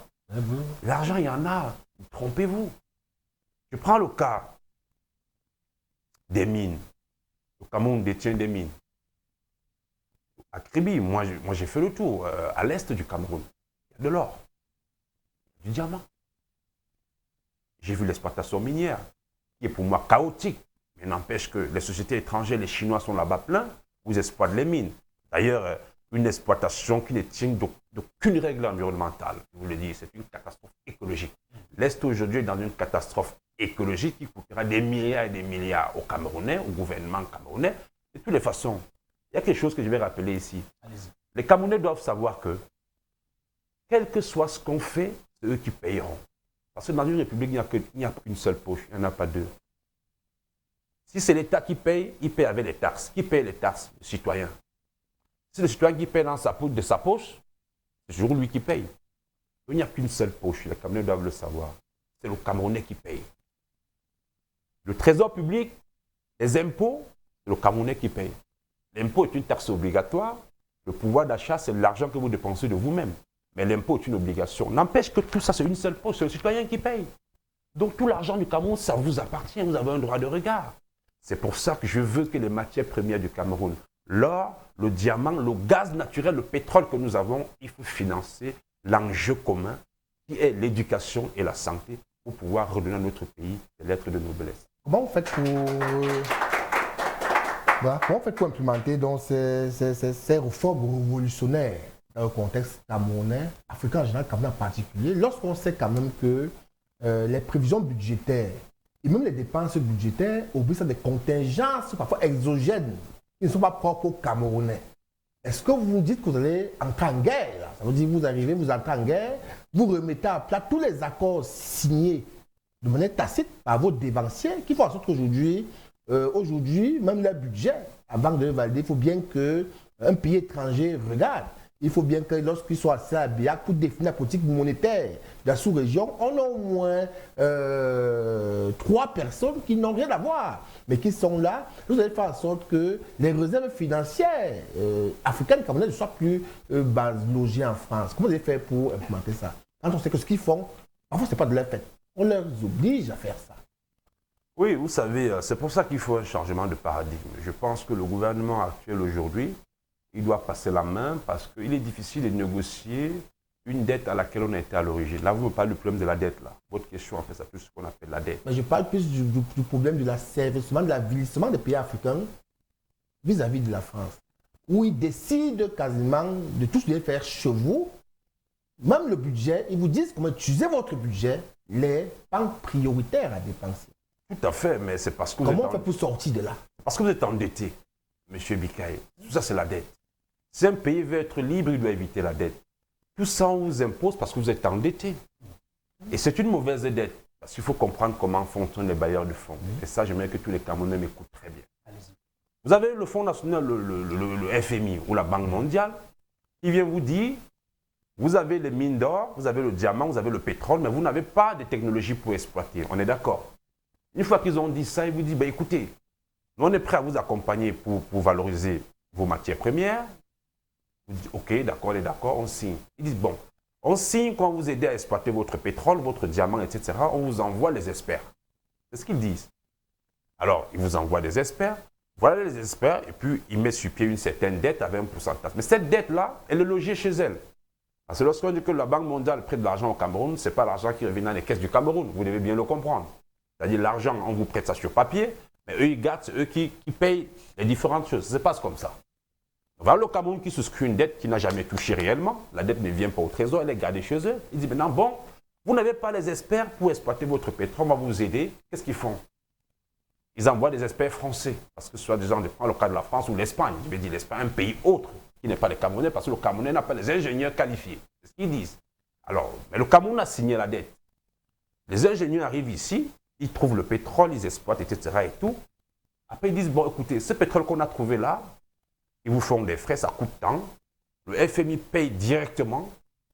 B: L'argent, il y en a. Trompez-vous. Je prends le cas des mines. Le Cameroun détient des mines. À Kribi, moi j'ai fait le tour. À l'est du Cameroun, il y a de l'or, du diamant. J'ai vu l'exploitation minière, qui est pour moi chaotique. Mais n'empêche que les sociétés étrangères, les Chinois sont là-bas pleins, vous exploitez les mines. D'ailleurs, une exploitation qui ne tient d'aucune règle environnementale. Je vous le dis, c'est une catastrophe écologique. L'Est aujourd'hui est dans une catastrophe écologique qui coûtera des milliards et des milliards aux Camerounais, au gouvernement camerounais. De toutes les façons, il y a quelque chose que je vais rappeler ici. Les Camerounais doivent savoir que, quel que soit ce qu'on fait, c'est eux qui payeront. Parce que dans une république, il n'y a qu'une seule poche, il n'y en a pas 2. Si c'est l'État qui paye, il paye avec les taxes. Qui paye les taxes? Le citoyen. Si le citoyen qui paye de sa poche, c'est toujours lui qui paye. Il n'y a qu'une seule poche, les Camerounais doivent le savoir. C'est le Camerounais qui paye. Le trésor public, les impôts, c'est le Camerounais qui paye. L'impôt est une taxe obligatoire. Le pouvoir d'achat, c'est l'argent que vous dépensez de vous-même. Mais l'impôt est une obligation. N'empêche que tout ça, c'est une seule poche, c'est le citoyen qui paye. Donc tout l'argent du Cameroun, ça vous appartient, vous avez un droit de regard. C'est pour ça que je veux que les matières premières du Cameroun, l'or, le diamant, le gaz naturel, le pétrole que nous avons, il faut financer l'enjeu commun qui est l'éducation et la santé pour pouvoir redonner à notre pays des lettres de noblesse.
G: Comment vous faites pour implémenter donc ces réformes révolutionnaires dans le contexte camerounais, africain en général, Cameroun en particulier, lorsqu'on sait quand même que les prévisions budgétaires et même les dépenses budgétaires obéissent à des contingences parfois exogènes qui ne sont pas propres aux Camerounais. Est-ce que vous vous dites que vous allez entrer en guerre là? Ça veut dire que vous arrivez, vous entrez en guerre, vous remettez à plat tous les accords signés de manière tacite par vos dévanciers qui font en sorte qu'aujourd'hui, même le budget, avant de le valider, il faut bien qu'un pays étranger regarde. Il faut bien que lorsqu'ils soient assis à Biak pour définir la politique monétaire de la sous-région, on a au moins 3 personnes qui n'ont rien à voir, mais qui sont là. Vous allez faire en sorte que les réserves financières africaines camerounaises ne soient plus logées en France. Comment vous allez faire pour implémenter ça? Quand on sait que ce qu'ils font, parfois, ce n'est pas de leur fait. On leur oblige à faire ça.
B: Oui, vous savez, c'est pour ça qu'il faut un changement de paradigme. Je pense que le gouvernement actuel aujourd'hui, il doit passer la main parce qu'il est difficile de négocier une dette à laquelle on a été à l'origine. Là, vous me parlez du problème de la dette. Là. Votre question, en fait, c'est plus ce qu'on appelle la dette.
G: Mais je parle plus du problème de l'asservissement, de l'avilissement des pays africains vis-à-vis de la France, où ils décident quasiment de tous les faire chevaux. Même le budget, ils vous disent comment utiliser votre budget, les banques prioritaires à dépenser.
B: Tout à fait, mais c'est parce que
G: Comment on fait pour sortir de là?
B: Parce que vous êtes endetté, M. Bikaï. Tout ça, c'est la dette. Si un pays veut être libre, il doit éviter la dette. Tout ça, on vous impose parce que vous êtes endetté. Et c'est une mauvaise dette. Parce qu'il faut comprendre comment fonctionnent les bailleurs de fonds. Et ça, j'aimerais que tous les Camerounais m'écoutent très bien. Vous avez le Fonds national, le FMI ou la Banque mondiale, qui vient vous dire, vous avez les mines d'or, vous avez le diamant, vous avez le pétrole, mais vous n'avez pas de technologie pour exploiter. On est d'accord? Une fois qu'ils ont dit ça, ils vous disent, bah, écoutez, nous on est prêt à vous accompagner pour valoriser vos matières premières. Vous dites, ok, d'accord, on est d'accord, on signe. Ils disent, bon, on signe quand vous aidez à exploiter votre pétrole, votre diamant, etc. On vous envoie les experts. C'est ce qu'ils disent. Alors, ils vous envoient des experts. Voilà les experts, et puis ils mettent sur pied une certaine dette avec un pourcentage. Mais cette dette-là, elle est logée chez elle. Parce que lorsqu'on dit que la Banque mondiale prête de l'argent au Cameroun, ce n'est pas l'argent qui revient dans les caisses du Cameroun. Vous devez bien le comprendre. C'est-à-dire l'argent, on vous prête ça sur papier, mais eux, ils gardent, c'est eux qui payent les différentes choses. Ça se passe comme ça. Voilà le Cameroun qui souscrit une dette qui n'a jamais touché réellement. La dette ne vient pas au trésor, elle est gardée chez eux. Ils disent maintenant, bon, vous n'avez pas les experts pour exploiter votre pétrole, on va vous aider. Qu'est-ce qu'ils font? Ils envoient des experts français. Parce que soi-disant, je prends le cas de la France ou l'Espagne. Je vais dire l'Espagne, un pays autre qui n'est pas les Camerounais, parce que le Camerounais n'a pas les ingénieurs qualifiés. C'est ce qu'ils disent. Alors, mais le Cameroun a signé la dette. Les ingénieurs arrivent ici, ils trouvent le pétrole, ils exploitent, etc. et tout. Après, ils disent, bon, écoutez, ce pétrole qu'on a trouvé là, ils vous font des frais, ça coûte tant. Le FMI paye directement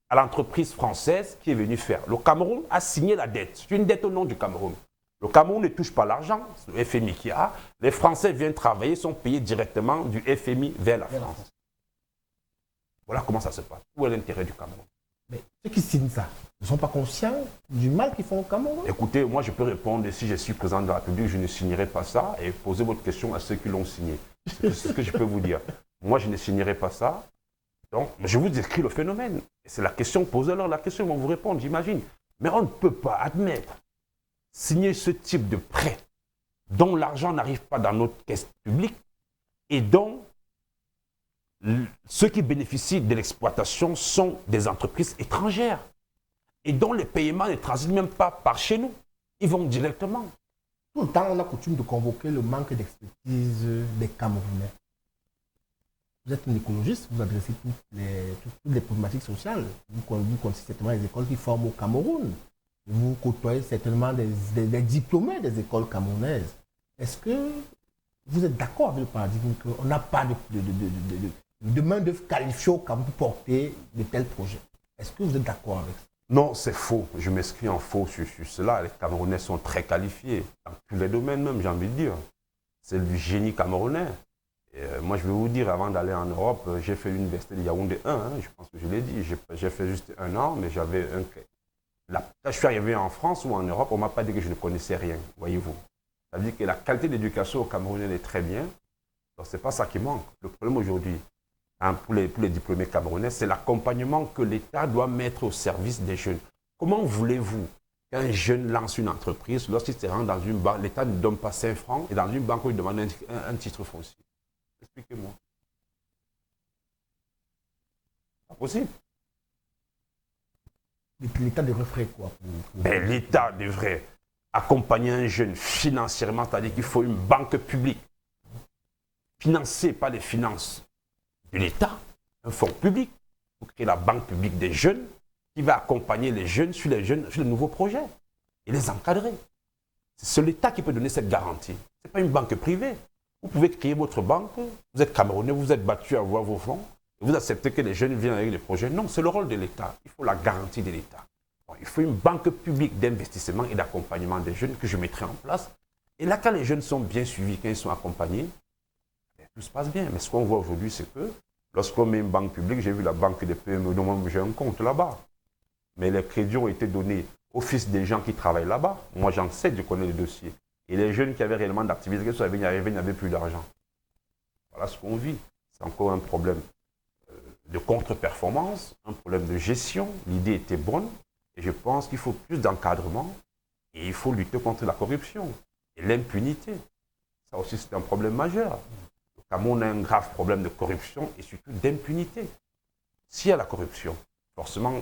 B: à l'entreprise française qui est venue faire. Le Cameroun a signé la dette. C'est une dette au nom du Cameroun. Le Cameroun ne touche pas l'argent, c'est le FMI qui a. Les Français viennent travailler, sont payés directement du FMI vers la France. Voilà comment ça se passe. Où est l'intérêt du Cameroun?
G: Mais ceux qui signent ça ne sont pas conscients du mal qu'ils font au Cameroun?
B: Écoutez, moi je peux répondre, si je suis président de la République, je ne signerai pas ça et poser votre question à ceux qui l'ont signé. C'est ce que je peux vous dire. Moi je ne signerai pas ça. Donc, je vous décris le phénomène. C'est la question, posez-leur la question, ils vont vous répondre, j'imagine. Mais on ne peut pas admettre signer ce type de prêt dont l'argent n'arrive pas dans notre caisse publique et dont ceux qui bénéficient de l'exploitation sont des entreprises étrangères et dont les paiements ne transitent même pas par chez nous. Ils vont directement.
G: Tout le temps, on a coutume de convoquer le manque d'expertise des Camerounais. Vous êtes un écologiste, vous adressez toutes les problématiques sociales. Vous connaissez certainement les écoles qui forment au Cameroun. Vous côtoyez certainement des diplômés des écoles camerounaises. Est-ce que vous êtes d'accord avec le paradigme qu'on n'a pas de main-d'œuvre qualifiée au Cameroun pour porter de tels projets? Est-ce que vous êtes d'accord avec ça?
B: Non, c'est faux. Je m'inscris en faux sur cela. Les Camerounais sont très qualifiés, dans tous les domaines même, j'ai envie de dire. C'est du génie camerounais. Et moi, je vais vous dire, avant d'aller en Europe, j'ai fait l'université de Yaoundé 1, je pense que je l'ai dit. J'ai fait juste 1 an, mais j'avais un... Quand je suis arrivé en France ou en Europe, on ne m'a pas dit que je ne connaissais rien, voyez-vous. Ça veut dire que la qualité d'éducation au Cameroun est très bien. Donc, ce n'est pas ça qui manque. Le problème aujourd'hui, pour les diplômés camerounais, c'est l'accompagnement que l'État doit mettre au service des jeunes. Comment voulez-vous qu'un jeune lance une entreprise, lorsqu'il se rend dans une banque, l'État ne donne pas 5 francs, et dans une banque, on lui demande un titre foncier? Expliquez-moi. Pas possible.
G: L'État devrait faire quoi
B: Ben, l'État devrait accompagner un jeune financièrement, c'est-à-dire qu'il faut une banque publique financée par les finances de l'État, un fonds public, pour créer la banque publique des jeunes, qui va accompagner les jeunes sur les nouveaux projets et les encadrer. C'est l'État qui peut donner cette garantie. Ce n'est pas une banque privée. Vous pouvez créer votre banque, vous êtes Camerounais, vous êtes battu à avoir vos fonds, et vous acceptez que les jeunes viennent avec les projets. Non, c'est le rôle de l'État. Il faut la garantie de l'État. Bon, il faut une banque publique d'investissement et d'accompagnement des jeunes que je mettrai en place. Et là, quand les jeunes sont bien suivis, quand ils sont accompagnés, tout se passe bien. Mais ce qu'on voit aujourd'hui, c'est que lorsqu'on met une banque publique, j'ai vu la banque des PME, dont moi j'ai un compte là-bas. Mais les crédits ont été donnés au fils des gens qui travaillent là-bas. Moi, j'en sais, je connais les dossiers. Et les jeunes qui avaient réellement d'activité, qui sont arrivés, ils n'avaient plus d'argent. Voilà ce qu'on vit. C'est encore un problème de contre-performance, un problème de gestion. L'idée était bonne. Et je pense qu'il faut plus d'encadrement. Et il faut lutter contre la corruption et l'impunité. Ça aussi, c'est un problème majeur. Le Cameroun a un grave problème de corruption et surtout d'impunité. S'il y a la corruption, forcément,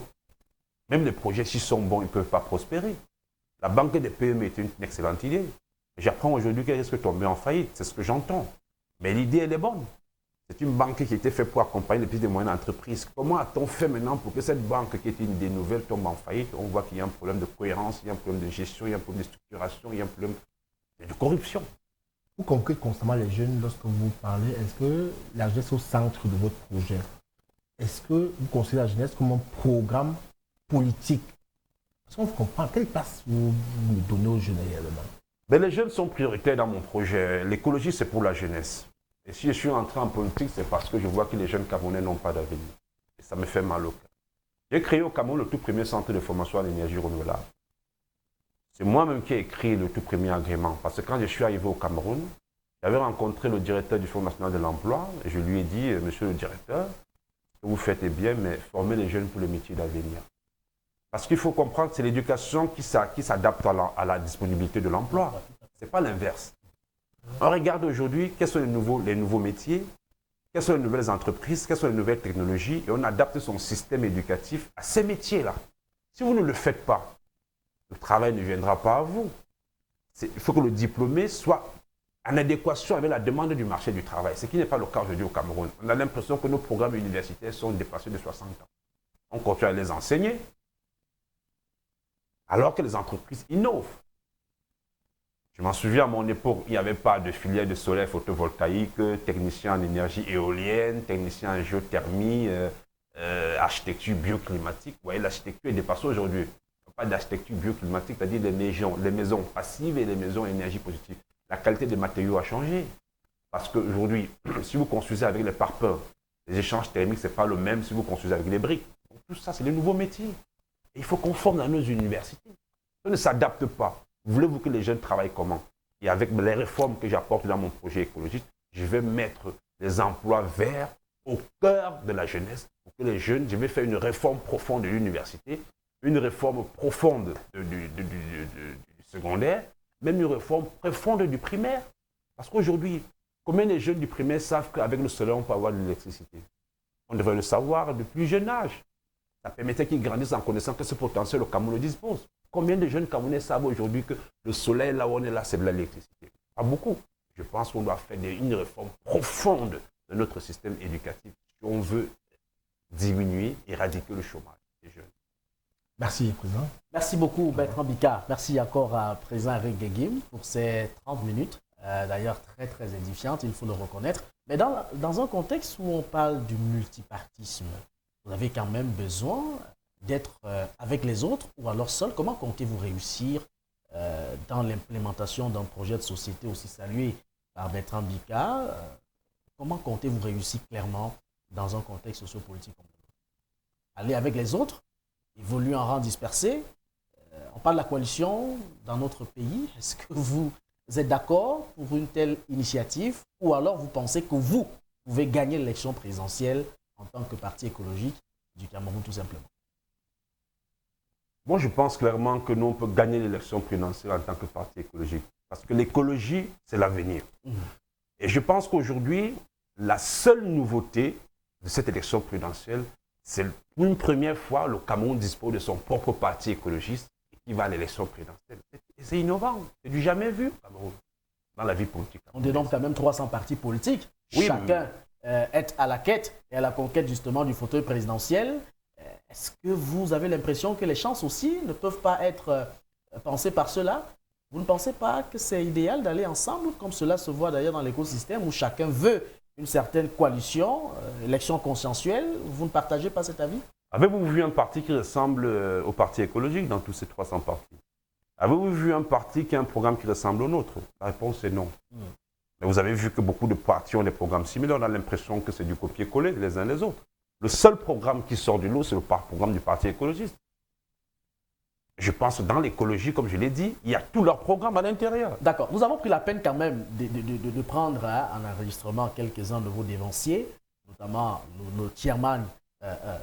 B: même les projets, s'ils sont bons, ils ne peuvent pas prospérer. La banque des PME était une excellente idée. J'apprends aujourd'hui qu'elle risque de tomber en faillite, c'est ce que j'entends. Mais l'idée, elle est bonne. C'est une banque qui était faite pour accompagner les petites et moyennes entreprises. Comment a-t-on fait maintenant pour que cette banque, qui était une idée nouvelle, tombe en faillite? On voit qu'il y a un problème de cohérence, il y a un problème de gestion, il y a un problème de structuration, il y a un problème de corruption.
G: Vous comprenez constamment les jeunes lorsque vous parlez. Est-ce que la jeunesse est au centre de votre projet? Est-ce que vous considérez la jeunesse comme un programme politique? Parce qu'on comprend quelle place vous donnez aux jeunes réellement?
B: Mais les jeunes sont prioritaires dans mon projet. L'écologie, c'est pour la jeunesse. Et si je suis entré en politique, c'est parce que je vois que les jeunes Camerounais n'ont pas d'avenir. Et ça me fait mal au cœur. J'ai créé au Cameroun le tout premier centre de formation à l'énergie renouvelable. C'est moi-même qui ai écrit le tout premier agrément. Parce que quand je suis arrivé au Cameroun, j'avais rencontré le directeur du Fonds national de l'emploi et je lui ai dit, monsieur le directeur, ce que vous faites est bien, mais formez les jeunes pour le métier d'avenir. Parce qu'il faut comprendre que c'est l'éducation qui s'adapte à la disponibilité de l'emploi. Ce n'est pas l'inverse. On regarde aujourd'hui quels sont les nouveaux métiers, quelles sont les nouvelles entreprises, quelles sont les nouvelles technologies, et on adapte son système éducatif à ces métiers-là. Si vous ne le faites pas, le travail ne viendra pas à vous. Il faut que le diplômé soit en adéquation avec la demande du marché du travail, ce qui n'est pas le cas aujourd'hui au Cameroun. On a l'impression que nos programmes universitaires sont dépassés de 60 ans. On continue à les enseigner, alors que les entreprises innovent. Je m'en souviens, à mon époque, il n'y avait pas de filière de solaire photovoltaïque, technicien en énergie éolienne, technicien en géothermie, architecture bioclimatique. Vous voyez, l'architecture est dépassée aujourd'hui. Pas d'architecture bioclimatique, c'est-à-dire les maisons passives et les maisons à énergie positive. La qualité des matériaux a changé. Parce qu'aujourd'hui, si vous construisez avec les pare-pains, les échanges thermiques, ce n'est pas le même si vous construisez avec les briques. Donc, tout ça, c'est les nouveaux métiers. Et il faut qu'on forme dans nos universités. Ça ne s'adapte pas. Voulez-vous que les jeunes travaillent comment? Et avec les réformes que j'apporte dans mon projet écologique, je vais mettre les emplois verts au cœur de la jeunesse. Pour que les jeunes, je vais faire une réforme profonde de l'université, une réforme profonde du secondaire, même une réforme profonde du primaire. Parce qu'aujourd'hui, combien de jeunes du primaire savent qu'avec le soleil, on peut avoir de l'électricité? On devrait le savoir de plus jeune âge. Ça permettait qu'ils grandissent en connaissant que ce potentiel, le Cameroun le dispose. Combien de jeunes Camerounais savent aujourd'hui que le soleil, là où on est là, c'est de l'électricité? Pas beaucoup. Je pense qu'on doit faire une réforme profonde de notre système éducatif si on veut diminuer, éradiquer le chômage des jeunes.
G: Merci, Président.
A: Merci beaucoup, Bertrand Bicard. Merci encore à Président Eric Guéguim pour ces 30 minutes, d'ailleurs très, très édifiantes, il faut le reconnaître. Mais dans un contexte où on parle du multipartisme, vous avez quand même besoin d'être avec les autres ou alors seul. Comment comptez-vous réussir dans l'implémentation d'un projet de société aussi salué par Bertrand Bicard? Comment comptez-vous réussir clairement dans un contexte sociopolitique comme ça? Aller avec les autres, évoluer en rang dispersé. On parle de la coalition dans notre pays. Est-ce que vous êtes d'accord pour une telle initiative ou alors vous pensez que vous pouvez gagner l'élection présidentielle en tant que parti écologique du Cameroun tout simplement?
B: Moi, je pense clairement que nous, on peut gagner l'élection présidentielle en tant que parti écologique. Parce que l'écologie, c'est l'avenir. Et je pense qu'aujourd'hui, la seule nouveauté de cette élection présidentielle, c'est pour une première fois, le Cameroun dispose de son propre parti écologiste qui va à l'élection présidentielle. Et c'est innovant. C'est du jamais vu au Cameroun, dans la vie politique.
A: On dénombre quand même 300 partis politiques.
B: Oui,
A: Chacun est à la quête et à la conquête justement du fauteuil présidentiel. Est-ce que vous avez l'impression que les chances aussi ne peuvent pas être pensées par ceux-là? Vous ne pensez pas que c'est idéal d'aller ensemble, comme cela se voit d'ailleurs dans l'écosystème, où chacun veut une certaine coalition, élection consensuelle? Vous ne partagez pas cet avis?
B: Avez-vous vu un parti qui ressemble au parti écologique dans tous ces 300 partis? Avez-vous vu un parti qui a un programme qui ressemble au nôtre? La réponse est non. Mais vous avez vu que beaucoup de partis ont des programmes similaires. On a l'impression que c'est du copier-coller les uns les autres. Le seul programme qui sort du lot, c'est le programme du parti écologiste. Je pense que dans l'écologie, comme je l'ai dit, il y a tout leur programme à l'intérieur.
A: D'accord. Nous avons pris la peine quand même de prendre en enregistrement quelques-uns de vos dévanciers, notamment le chairman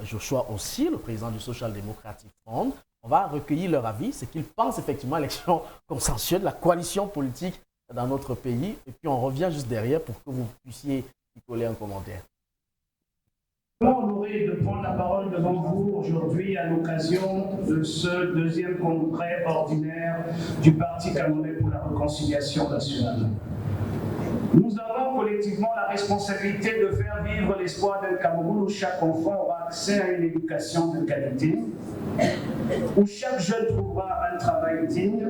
A: Joshua aussi, le président du Social Democratic Front. On va recueillir leur avis, ce qu'ils pensent effectivement à l'élection consensuelle, la coalition politique dans notre pays. Et puis on revient juste derrière pour que vous puissiez y coller un commentaire.
H: Honoré de prendre la parole devant vous aujourd'hui à l'occasion de ce deuxième congrès ordinaire du Parti camerounais pour la réconciliation nationale. Nous avons collectivement la responsabilité de faire vivre l'espoir d'un Cameroun où chaque enfant aura accès à une éducation de qualité, où chaque jeune trouvera un travail digne,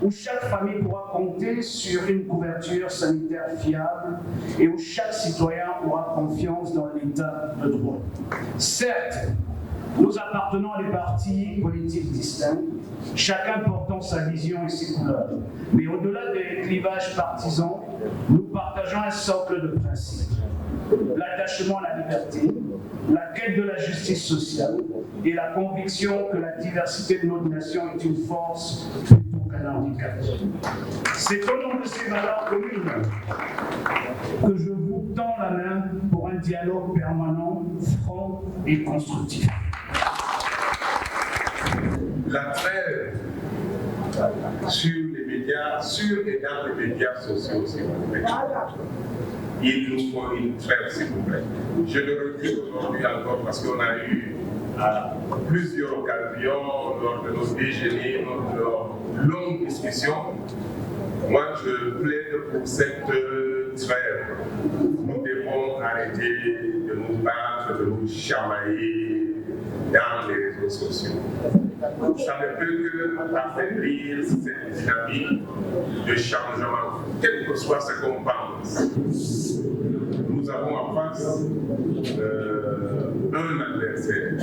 H: où chaque famille pourra compter sur une couverture sanitaire fiable et où chaque citoyen aura confiance dans l'état de droit. Certes, nous appartenons à des partis politiques distincts, chacun portant sa vision et ses couleurs. Mais au-delà des clivages partisans, nous partageons un socle de principes. L'attachement à la liberté, la quête de la justice sociale et la conviction que la diversité de notre nation est une force plutôt qu'un handicap. C'est au nom de ces valeurs communes que je vous tends la main pour un dialogue permanent, franc et constructif.
I: La trêve sur les médias, sur et dans les médias sociaux, s'il vous plaît. Il nous faut une trêve, s'il vous plaît. Je le recule aujourd'hui encore parce qu'on a eu à plusieurs occasions, lors de nos déjeuners, lors de nos longues discussions. Moi, je plaide pour cette trêve. Nous devons arrêter de nous battre, de nous chamailler dans les réseaux sociaux. Ça ne peut que affaiblir cette dynamique de changement, quel que soit ce qu'on pense. Nous avons en face un adversaire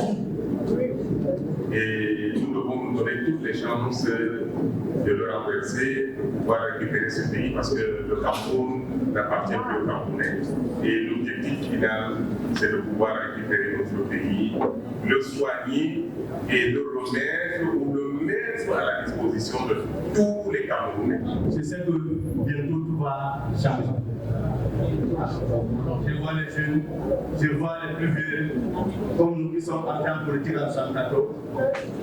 I: et nous devons nous donner toutes les chances de le renverser pour pouvoir récupérer ce pays parce que le Cameroun n'appartient plus aux Camerounais. Et l'objectif final, c'est de pouvoir récupérer notre pays, le soigner et le remettre ou le mettre à la disposition de tous les Camerounais.
H: Je sais que bientôt tout va changer. Je vois les jeunes, je vois les plus vieux, comme nous qui sommes entrés en politique en 1974,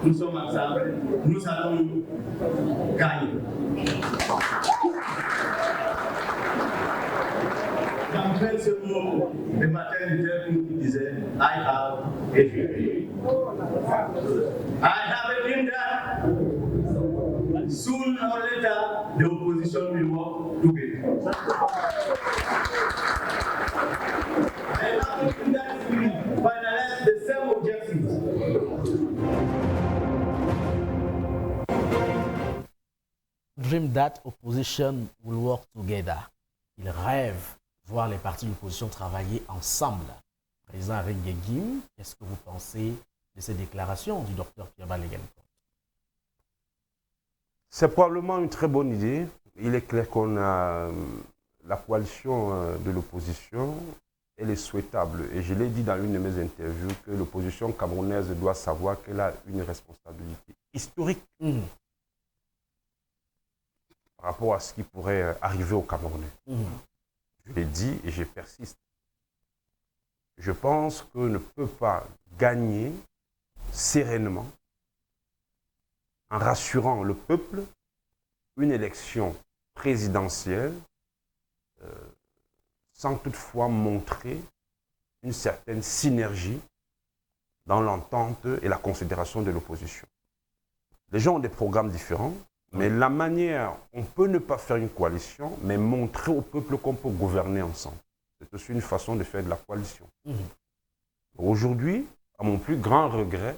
H: nous sommes ensemble, nous allons gagner. J'entends ce mot, le matin, il disait I have a dream. I have a dream that soon or later the opposition will work together. I have a dream that we will finalize the same objectives.
A: Dream that opposition will work together. Il rêve voir les partis de l'opposition travailler ensemble. Président Ringegim, qu'est-ce que vous pensez de ces déclarations du docteur Pierre-Bal Legenfort?
B: C'est probablement une très bonne idée. Il est clair qu'on a la coalition de l'opposition, elle est souhaitable. Et je l'ai dit dans une de mes interviews que l'opposition camerounaise doit savoir qu'elle a une responsabilité historique par rapport à ce qui pourrait arriver aux Camerounais. Je l'ai dit et je persiste. Je pense qu'on ne peut pas gagner sereinement en rassurant le peuple, une élection présidentielle sans toutefois montrer une certaine synergie dans l'entente et la considération de l'opposition. Les gens ont des programmes différents, mais la manière, on peut ne pas faire une coalition, mais montrer au peuple qu'on peut gouverner ensemble. C'est aussi une façon de faire de la coalition. Aujourd'hui, à mon plus grand regret,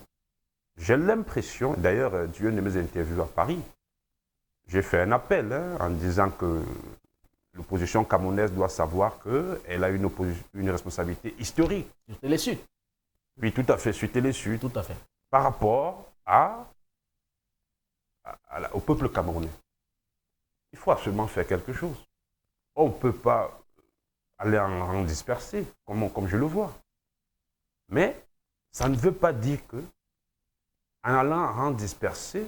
B: j'ai l'impression, d'ailleurs, d'une de mes interviews à Paris, j'ai fait un appel en disant que l'opposition camerounaise doit savoir qu'elle a une responsabilité historique.
A: Sur Télé Sud.
B: Oui, tout à fait, sur Télé Sud.
A: Tout à fait.
B: Par rapport au peuple camerounais. Il faut absolument faire quelque chose. On ne peut pas aller en rang dispersé, comme je le vois. Mais ça ne veut pas dire que, en allant en rang dispersé,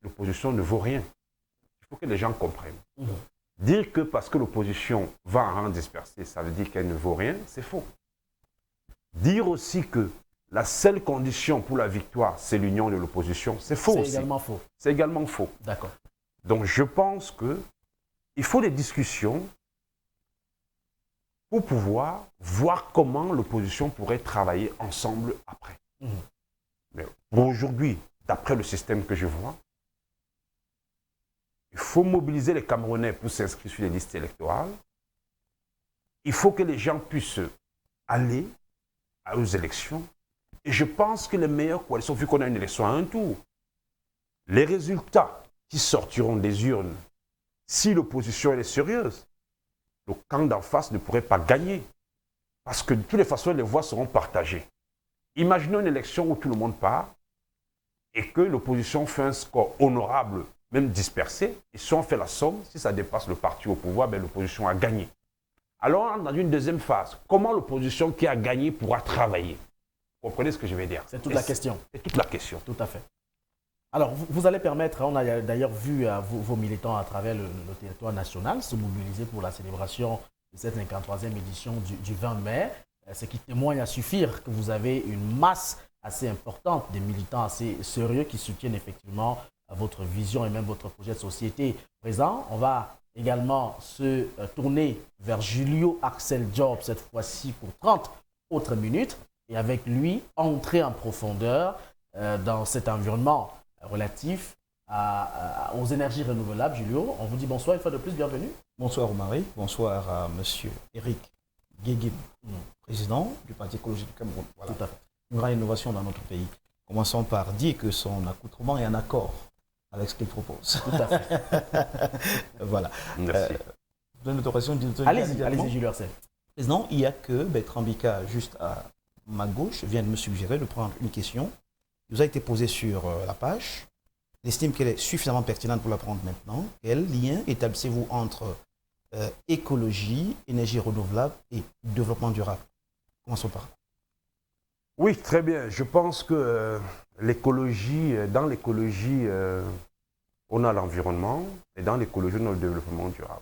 B: l'opposition ne vaut rien. Il faut que les gens comprennent. Dire que parce que l'opposition va en rang dispersé, ça veut dire qu'elle ne vaut rien, c'est faux. Dire aussi que la seule condition pour la victoire, c'est l'union de l'opposition, c'est faux aussi.
A: C'est également faux.
B: C'est également faux.
A: D'accord.
B: Donc je pense qu'il faut des discussions pour pouvoir voir comment l'opposition pourrait travailler ensemble après. Mais pour aujourd'hui, d'après le système que je vois, il faut mobiliser les Camerounais pour s'inscrire sur les listes électorales. Il faut que les gens puissent aller aux élections. Et je pense que les meilleures coalitions, vu qu'on a une élection à un tour, les résultats qui sortiront des urnes, si l'opposition est sérieuse, le camp d'en face ne pourrait pas gagner. Parce que de toutes les façons, les voix seront partagées. Imaginons une élection où tout le monde part et que l'opposition fait un score honorable, même dispersé, et si on fait la somme, si ça dépasse le parti au pouvoir, ben, l'opposition a gagné. Alors, dans une deuxième phase, comment l'opposition qui a gagné pourra travailler? Vous comprenez ce que je veux dire?
A: C'est toute la question.
B: C'est toute la question.
A: Tout à fait. Alors, vous allez permettre, on a d'ailleurs vu vos militants à travers le territoire national se mobiliser pour la célébration de cette 53e édition du 20 mai, ce qui témoigne à suffire que vous avez une masse assez importante des militants assez sérieux qui soutiennent effectivement votre vision et même votre projet de société présent. On va également se tourner vers Julio Axel Job, cette fois-ci pour 30 autres minutes, et avec lui, entrer en profondeur dans cet environnement relatif aux énergies renouvelables. Julio, on vous dit bonsoir une fois de plus, bienvenue.
J: Bonsoir Omari, bonsoir à monsieur Eric Guéguib, président du Parti écologique du Cameroun. Voilà.
A: Tout à fait.
J: Une grande innovation dans notre pays. Commençons par dire que son accoutrement est en accord avec ce qu'il propose.
A: Tout à fait.
J: Voilà.
B: Merci.
A: Allez-y, Julio Axel.
J: Président, il n'y a que Bertrand Bika, juste à ma gauche, vient de me suggérer de prendre une question qui nous a été posée sur la page. Il estime qu'elle est suffisamment pertinente pour la prendre maintenant. Quel lien établissez-vous entre écologie, énergie renouvelable et développement durable? Commençons par là.
B: Oui, très bien. Je pense que dans l'écologie, on a l'environnement et dans l'écologie, on a le développement durable.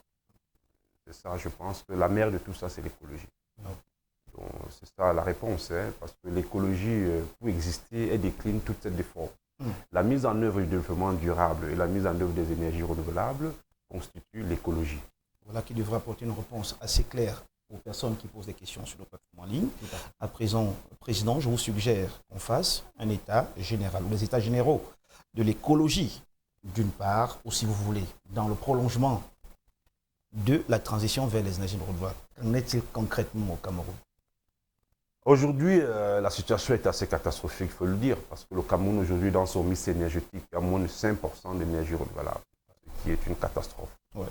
B: C'est ça, je pense que la mère de tout ça, c'est l'écologie. Donc, c'est ça la réponse, parce que l'écologie, pour exister, elle décline toute cette formes. La mise en œuvre du développement durable et la mise en œuvre des énergies renouvelables constituent l'écologie.
J: Voilà qui devrait apporter une réponse assez claire aux personnes qui posent des questions sur le plateforme en ligne. À présent, Président, je vous suggère qu'on fasse un état général, ou les états généraux de l'écologie, d'une part, ou si vous voulez, dans le prolongement de la transition vers les énergies renouvelables. Qu'en est-il concrètement au Cameroun?
B: Aujourd'hui, la situation est assez catastrophique, il faut le dire, parce que le Cameroun, aujourd'hui, dans son mix énergétique, a moins de 5% d'énergie renouvelable, ce qui est une catastrophe.
J: Ouais.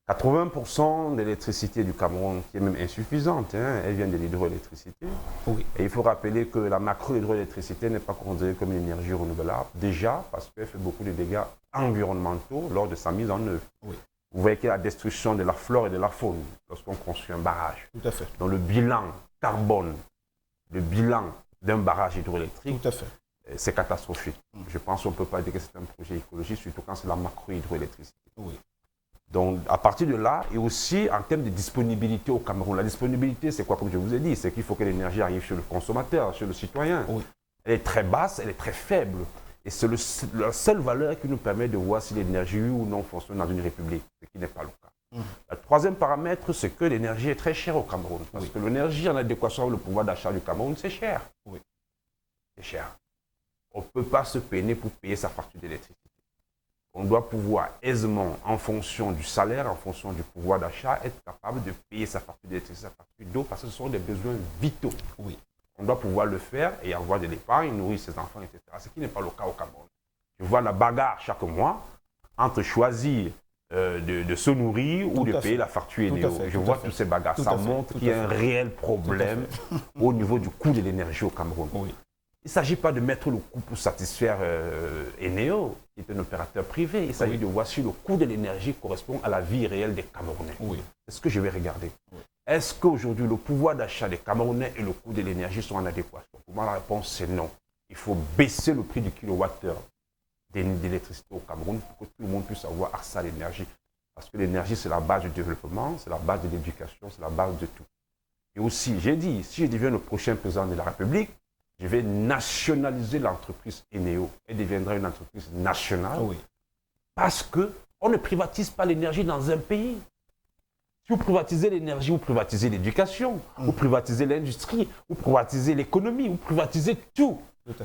B: 80% de l'électricité du Cameroun, qui est même insuffisante, elle vient de l'hydroélectricité.
J: Oui.
B: Et il faut rappeler que la macro-hydroélectricité n'est pas considérée comme une énergie renouvelable, déjà parce qu'elle fait beaucoup de dégâts environnementaux lors de sa mise en œuvre.
J: Oui.
B: Vous voyez qu'il y a la destruction de la flore et de la faune lorsqu'on construit un barrage.
J: Tout à fait.
B: Donc le bilan carbone, le bilan d'un barrage hydroélectrique,
J: tout à fait,
B: c'est catastrophique. Je pense qu'on ne peut pas dire que c'est un projet écologique, surtout quand c'est la macro-hydroélectricité.
J: Oui.
B: Donc, à partir de là, et aussi en termes de disponibilité au Cameroun. La disponibilité, c'est quoi, comme je vous ai dit? C'est qu'il faut que l'énergie arrive chez le consommateur, chez le citoyen.
J: Oui.
B: Elle est très basse, elle est très faible. Et c'est la seule valeur qui nous permet de voir si l'énergie, oui ou non, fonctionne dans une république, ce qui n'est pas le cas. Le troisième paramètre, c'est que l'énergie est très chère au Cameroun. Parce que l'énergie en adéquation avec le pouvoir d'achat du Cameroun, c'est cher. Oui. C'est cher. On ne peut pas se peiner pour payer sa facture d'électricité. On doit pouvoir aisément, en fonction du salaire, en fonction du pouvoir d'achat, être capable de payer sa facture d'électricité, sa facture d'eau, parce que ce sont des besoins vitaux. Oui. On doit pouvoir le faire et avoir de l'épargne, nourrir ses enfants, etc. Ce qui n'est pas le cas au Cameroun. Je vois la bagarre chaque mois entre choisir de se nourrir ou de payer la facture Eneo. Je vois tous ces bagarres. Ça montre qu'il y a un réel problème au niveau du coût de l'énergie au Cameroun. Oui. Il ne s'agit pas de mettre le coût pour satisfaire Eneo, qui est un opérateur privé. Il s'agit de voir si le coût de l'énergie correspond à la vie réelle des Camerounais. Oui. C'est ce que je vais regarder. Oui. Est-ce qu'aujourd'hui, le pouvoir d'achat des Camerounais et le coût de l'énergie sont en adéquation? Pour moi, la réponse, c'est non. Il faut baisser le prix du kilowattheure d'électricité au Cameroun pour que tout le monde puisse avoir accès à l'énergie. Parce que l'énergie, c'est la base du développement, c'est la base de l'éducation, c'est la base de tout. Et aussi, j'ai dit, si je deviens le prochain président de la République, je vais nationaliser l'entreprise Eneo. Elle deviendra une entreprise nationale. Oui. Parce qu'on ne privatise pas l'énergie dans un pays. Si vous privatisez l'énergie, vous privatisez l'éducation, vous privatisez l'industrie, vous privatisez l'économie, vous privatisez tout.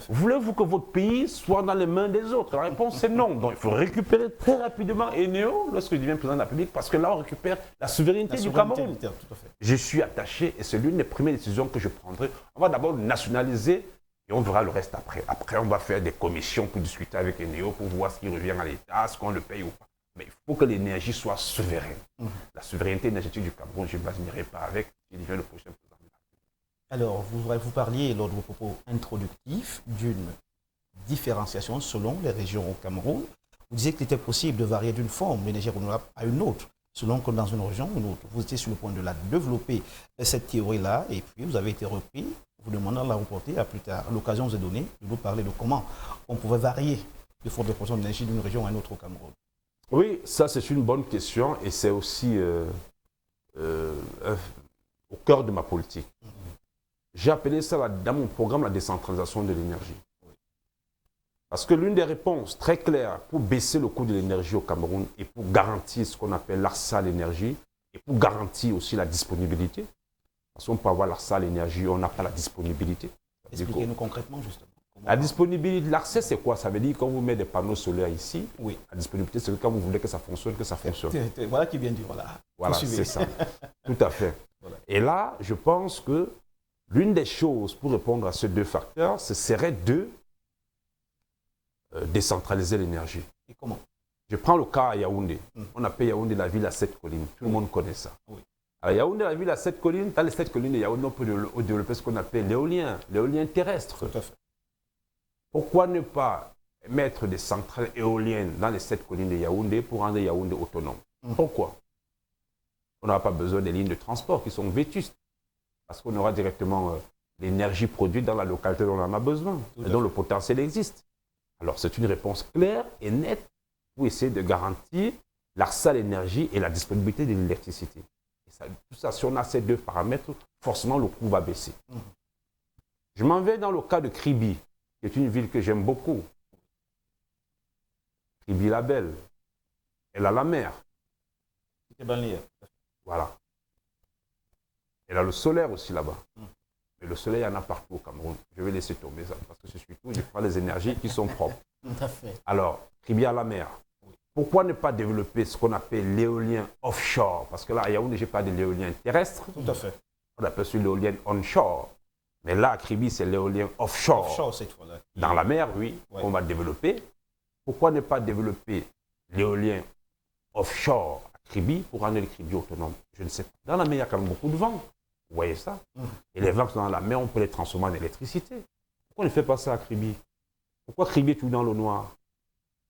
B: Voulez-vous que votre pays soit dans les mains des autres? La réponse c'est non. Donc il faut récupérer très rapidement Eneo lorsque je deviens président de la République parce que là on récupère la souveraineté du Cameroun. Je suis attaché et c'est l'une des premières décisions que je prendrai. On va d'abord nationaliser et on verra le reste après. Après on va faire des commissions pour discuter avec Eneo pour voir ce qui revient à l'État, ce qu'on le paye ou pas. Mais il faut que l'énergie soit souveraine. La souveraineté énergétique du Cameroun, je ne m'imaginerai pas avec si je deviens le prochain président.
J: Alors, vous parliez lors de vos propos introductifs d'une différenciation selon les régions au Cameroun. Vous disiez qu'il était possible de varier d'une forme l'énergie renouvelable à une autre, selon que dans une région ou une autre. Vous étiez sur le point de la développer, cette théorie-là, et puis vous avez été repris, vous demandant de la reporter à plus tard. L'occasion vous est donnée de vous parler de comment on pouvait varier les formes de production d'énergie d'une région à une autre au Cameroun.
B: Oui, ça c'est une bonne question et c'est aussi au cœur de ma politique. J'ai appelé ça dans mon programme la décentralisation de l'énergie. Parce que l'une des réponses très claires pour baisser le coût de l'énergie au Cameroun et pour garantir ce qu'on appelle l'accès à l'énergie et pour garantir aussi la disponibilité, parce qu'on peut avoir l'accès à l'énergie, on n'a pas la disponibilité.
J: Expliquez-nous concrètement justement.
B: La disponibilité, l'accès c'est quoi? Ça veut dire quand vous mettez des panneaux solaires ici, oui. La disponibilité c'est que quand vous voulez que ça fonctionne, que ça fonctionne.
J: Voilà qui vient dire, voilà.
B: Voilà, c'est ça. Tout à fait. Voilà. Et là, je pense que l'une des choses pour répondre à ces deux facteurs, ce serait de décentraliser l'énergie.
J: Et comment?
B: Je prends le cas à Yaoundé. On appelle Yaoundé la ville à 7 collines. Tout le monde connaît ça. Oui. Alors Yaoundé, la ville à 7 collines, dans les 7 collines de Yaoundé, on peut développer ce qu'on appelle l'éolien terrestre. Tout à fait. Pourquoi ne pas mettre des centrales éoliennes dans les 7 collines de Yaoundé pour rendre Yaoundé autonome? Pourquoi? On n'aura pas besoin des lignes de transport qui sont vétustes. Parce qu'on aura directement l'énergie produite dans la localité dont on en a besoin et dont le potentiel existe. Alors c'est une réponse claire et nette pour essayer de garantir l'accès à l'énergie et la disponibilité de l'électricité. Tout ça, si on a ces deux paramètres, forcément le coût va baisser. Je m'en vais dans le cas de Kribi, qui est une ville que j'aime beaucoup. Kribi-la-Belle. Elle a la mer. Voilà. Elle a le solaire aussi là-bas. Mais le soleil, il y en a partout au Cameroun. Je vais laisser tomber ça, parce que c'est surtout, je prends les énergies qui sont propres.
J: Tout à fait.
B: Alors, Kribi à la mer. Pourquoi ne pas développer ce qu'on appelle l'éolien offshore? Parce que là, à Yaoundé, je n'ai pas de l'éolien terrestre.
J: Tout à fait.
B: On appelle ça l'éolien onshore. Mais là, à Kribi, c'est l'éolien offshore.
J: Offshore, cette fois-là.
B: Dans la mer, oui, on va développer. Pourquoi ne pas développer l'éolien offshore à Kribi pour rendre le Kribi autonome? Je ne sais pas. Dans la mer, il y a quand même beaucoup de vent. Vous voyez ça? Et les vents qui sont dans la mer, on peut les transformer en électricité. Pourquoi on ne fait pas ça à Kribi? Pourquoi Kribi est tout dans l'eau noire?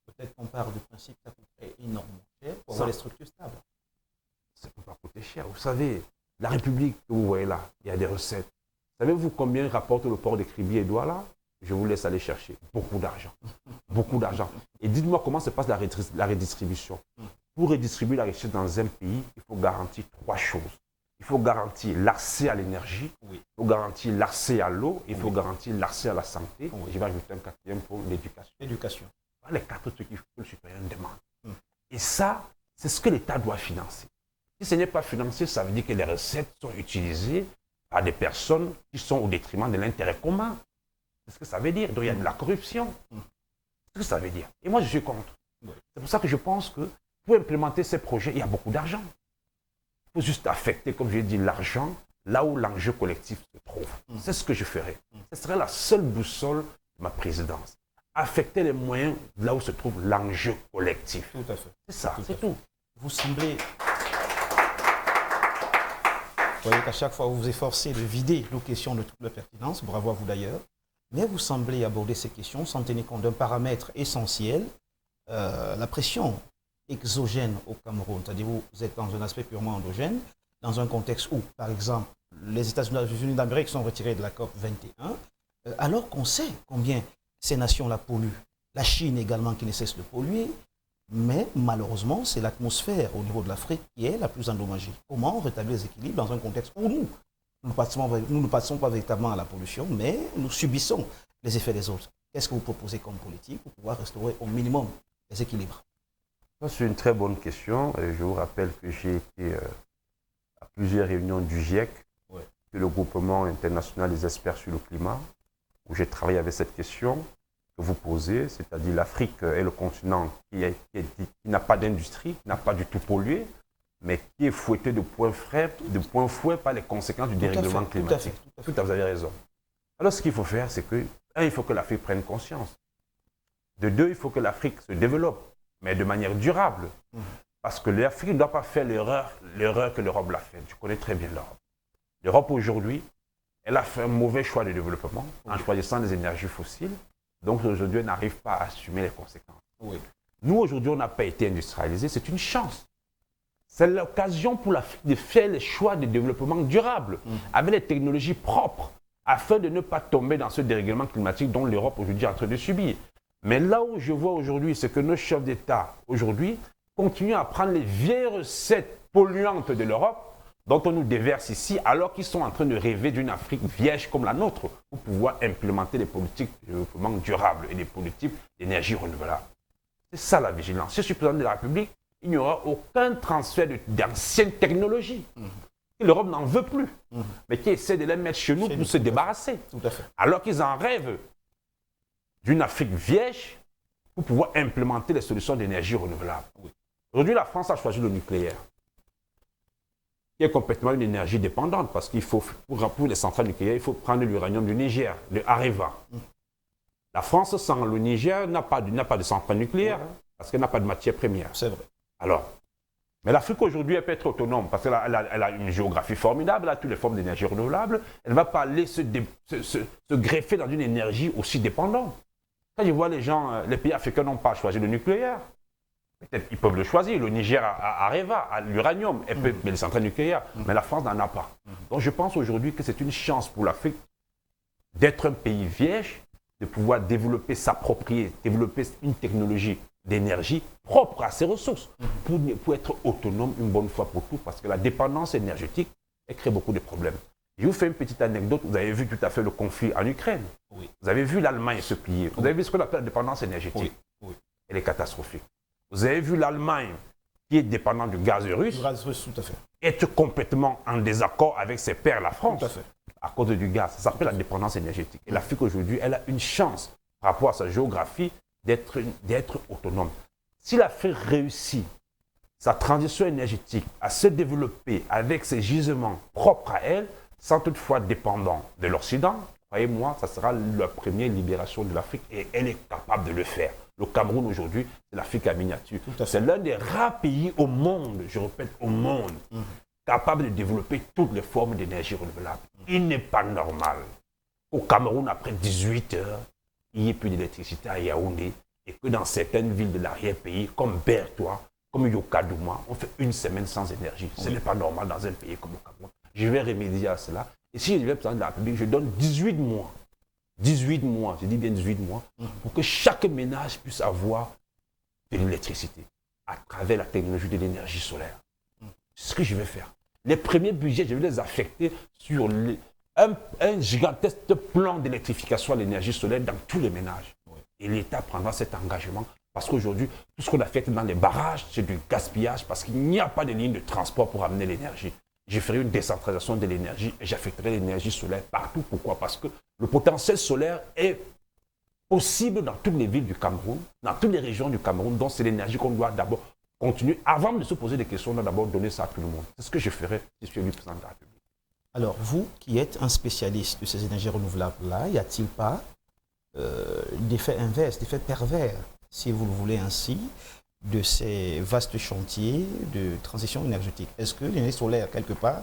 J: Peut-être qu'on part du principe que ça coûterait énormément cher pour avoir les structures stables.
B: Ça ne peut pas coûter cher. Vous savez, la République que vous voyez là, il y a des recettes. Savez-vous combien rapporte le port de Kribi et Douala? Je vous laisse aller chercher. Beaucoup d'argent. Beaucoup d'argent. Et dites-moi comment se passe la redistribution. Pour redistribuer la richesse dans un pays, il faut garantir 3 choses. il faut garantir l'accès à l'énergie, il faut garantir l'accès à l'eau, il faut garantir l'accès à la santé. Et je vais ajouter un quatrième pour l'éducation.
J: L'éducation.
B: Voilà les 4 trucs que le citoyen demande. Et ça, c'est ce que l'État doit financer. Si ce n'est pas financé, ça veut dire que les recettes sont utilisées par des personnes qui sont au détriment de l'intérêt commun. C'est ce que ça veut dire. Donc il y a de la corruption. C'est ce que ça veut dire. Et moi, je suis contre. C'est pour ça que je pense que pour implémenter ces projets, il y a beaucoup d'argent. Il faut juste affecter, comme je l'ai dit, l'argent là où l'enjeu collectif se trouve. C'est ce que je ferai. Ce serait la seule boussole de ma présidence. Affecter les moyens là où se trouve l'enjeu collectif.
J: Tout à fait.
B: C'est ça, c'est tout.
J: Vous semblez... Vous voyez qu'à chaque fois, vous vous efforcez de vider nos questions de toute leur pertinence. Bravo à vous d'ailleurs. Mais vous semblez aborder ces questions sans tenir compte d'un paramètre essentiel, la pression exogène au Cameroun. C'est-à-dire vous êtes dans un aspect purement endogène, dans un contexte où, par exemple, les États-Unis d'Amérique sont retirés de la COP 21, alors qu'on sait combien ces nations-là polluent. La Chine également qui ne cesse de polluer, mais malheureusement, c'est l'atmosphère au niveau de l'Afrique qui est la plus endommagée. Comment rétablir les équilibres dans un contexte où nous ne passons pas véritablement à la pollution, mais nous subissons les effets des autres? Qu'est-ce que vous proposez comme politique pour pouvoir restaurer au minimum les équilibres?
B: C'est une très bonne question. Je vous rappelle que j'ai été à plusieurs réunions du GIEC, le groupement international des experts sur le climat, où j'ai travaillé avec cette question que vous posez, c'est-à-dire l'Afrique est le continent qui n'a pas d'industrie, qui n'a pas du tout pollué, mais qui est fouetté de point fouet par les conséquences du dérèglement climatique. Tout à fait, vous avez raison. Alors ce qu'il faut faire, c'est que, un, il faut que l'Afrique prenne conscience. De deux, il faut que l'Afrique se développe, mais de manière durable. Parce que l'Afrique ne doit pas faire l'erreur que l'Europe l'a faite. Je connais très bien l'Europe. L'Europe aujourd'hui, elle a fait un mauvais choix de développement en choisissant les énergies fossiles. Donc aujourd'hui, elle n'arrive pas à assumer les conséquences. Nous, aujourd'hui, on n'a pas été industrialisés. C'est une chance. C'est l'occasion pour l'Afrique de faire les choix de développement durable avec les technologies propres afin de ne pas tomber dans ce dérèglement climatique dont l'Europe aujourd'hui est en train de subir. Mais là où je vois aujourd'hui, c'est que nos chefs d'État aujourd'hui continuent à prendre les vieilles recettes polluantes de l'Europe dont on nous déverse ici, alors qu'ils sont en train de rêver d'une Afrique vierge comme la nôtre pour pouvoir implémenter des politiques de développement durable et des politiques d'énergie renouvelable. C'est ça la vigilance. Si je suis président de la République, il n'y aura aucun transfert d'anciennes technologies. L'Europe n'en veut plus, mais qui essaie de les mettre chez nous pour se débarrasser.
J: Tout à fait.
B: Alors qu'ils en rêvent d'une Afrique vierge pour pouvoir implémenter les solutions d'énergie renouvelable. Aujourd'hui, la France a choisi le nucléaire, qui est complètement une énergie dépendante, parce qu'il faut, pour les centrales nucléaires, il faut prendre l'uranium du Niger, le Areva. La France, sans le Niger, n'a pas de centrale nucléaire, parce qu'elle n'a pas de matière première.
J: C'est vrai.
B: Alors, mais l'Afrique aujourd'hui, elle peut être autonome, parce qu'elle a une géographie formidable, elle a toutes les formes d'énergie renouvelable. Elle ne va pas aller se greffer dans une énergie aussi dépendante. Quand je vois les gens, les pays africains n'ont pas choisi le nucléaire. Peut-être qu'ils peuvent le choisir. Le Niger a Areva, a l'uranium, mais les centrales nucléaires, mais la France n'en a pas. Donc je pense aujourd'hui que c'est une chance pour l'Afrique d'être un pays vierge, de pouvoir développer sa propriété, développer une technologie d'énergie propre à ses ressources, pour être autonome une bonne fois pour tout, parce que la dépendance énergétique, elle crée beaucoup de problèmes. Je vous fais une petite anecdote. Vous avez vu tout à fait le conflit en Ukraine. Vous avez vu l'Allemagne se plier. Vous avez vu ce qu'on appelle la dépendance énergétique. Elle est catastrophique. Vous avez vu l'Allemagne, qui est dépendante du gaz russe,
J: tout à fait,
B: être complètement en désaccord avec ses pairs, la France,
J: tout à fait,
B: à cause du gaz. Ça s'appelle la dépendance énergétique. Et l'Afrique aujourd'hui, elle a une chance, par rapport à sa géographie, d'être autonome. Si l'Afrique réussit sa transition énergétique à se développer avec ses gisements propres à elle, sans toutefois dépendant de l'Occident, croyez-moi, ça sera la première libération de l'Afrique et elle est capable de le faire. Le Cameroun aujourd'hui, c'est l'Afrique en miniature. C'est l'un des rares pays au monde, je répète, au monde, capable de développer toutes les formes d'énergie renouvelable. Il n'est pas normal qu'au Cameroun, après 18 heures, il n'y ait plus d'électricité à Yaoundé et que dans certaines villes de l'arrière-pays, comme Bertoua, comme Yokadouma, on fait une semaine sans énergie. Ce n'est pas normal dans un pays comme le Cameroun. Je vais remédier à cela. Et si je deviens président de la République, je donne 18 mois. 18 mois, je dis bien 18 mois, pour que chaque ménage puisse avoir de l'électricité à travers la technologie de l'énergie solaire. C'est ce que je vais faire. Les premiers budgets, je vais les affecter sur un gigantesque plan d'électrification à l'énergie solaire dans tous les ménages. Et l'État prendra cet engagement parce qu'aujourd'hui, tout ce qu'on affecte dans les barrages, c'est du gaspillage parce qu'il n'y a pas de ligne de transport pour amener l'énergie. Je ferai une décentralisation de l'énergie et j'affecterai l'énergie solaire partout. Pourquoi? Parce que le potentiel solaire est possible dans toutes les villes du Cameroun, dans toutes les régions du Cameroun. Donc c'est l'énergie qu'on doit d'abord continuer. Avant de se poser des questions, on doit d'abord donner ça à tout le monde. C'est ce que je ferai si je suis élu président de la République.
J: Alors, vous qui êtes un spécialiste de ces énergies renouvelables-là, y a-t-il pas d'effet inverse, d'effet pervers, si vous le voulez ainsi, de ces vastes chantiers de transition énergétique? Est-ce que l'énergie solaire, quelque part,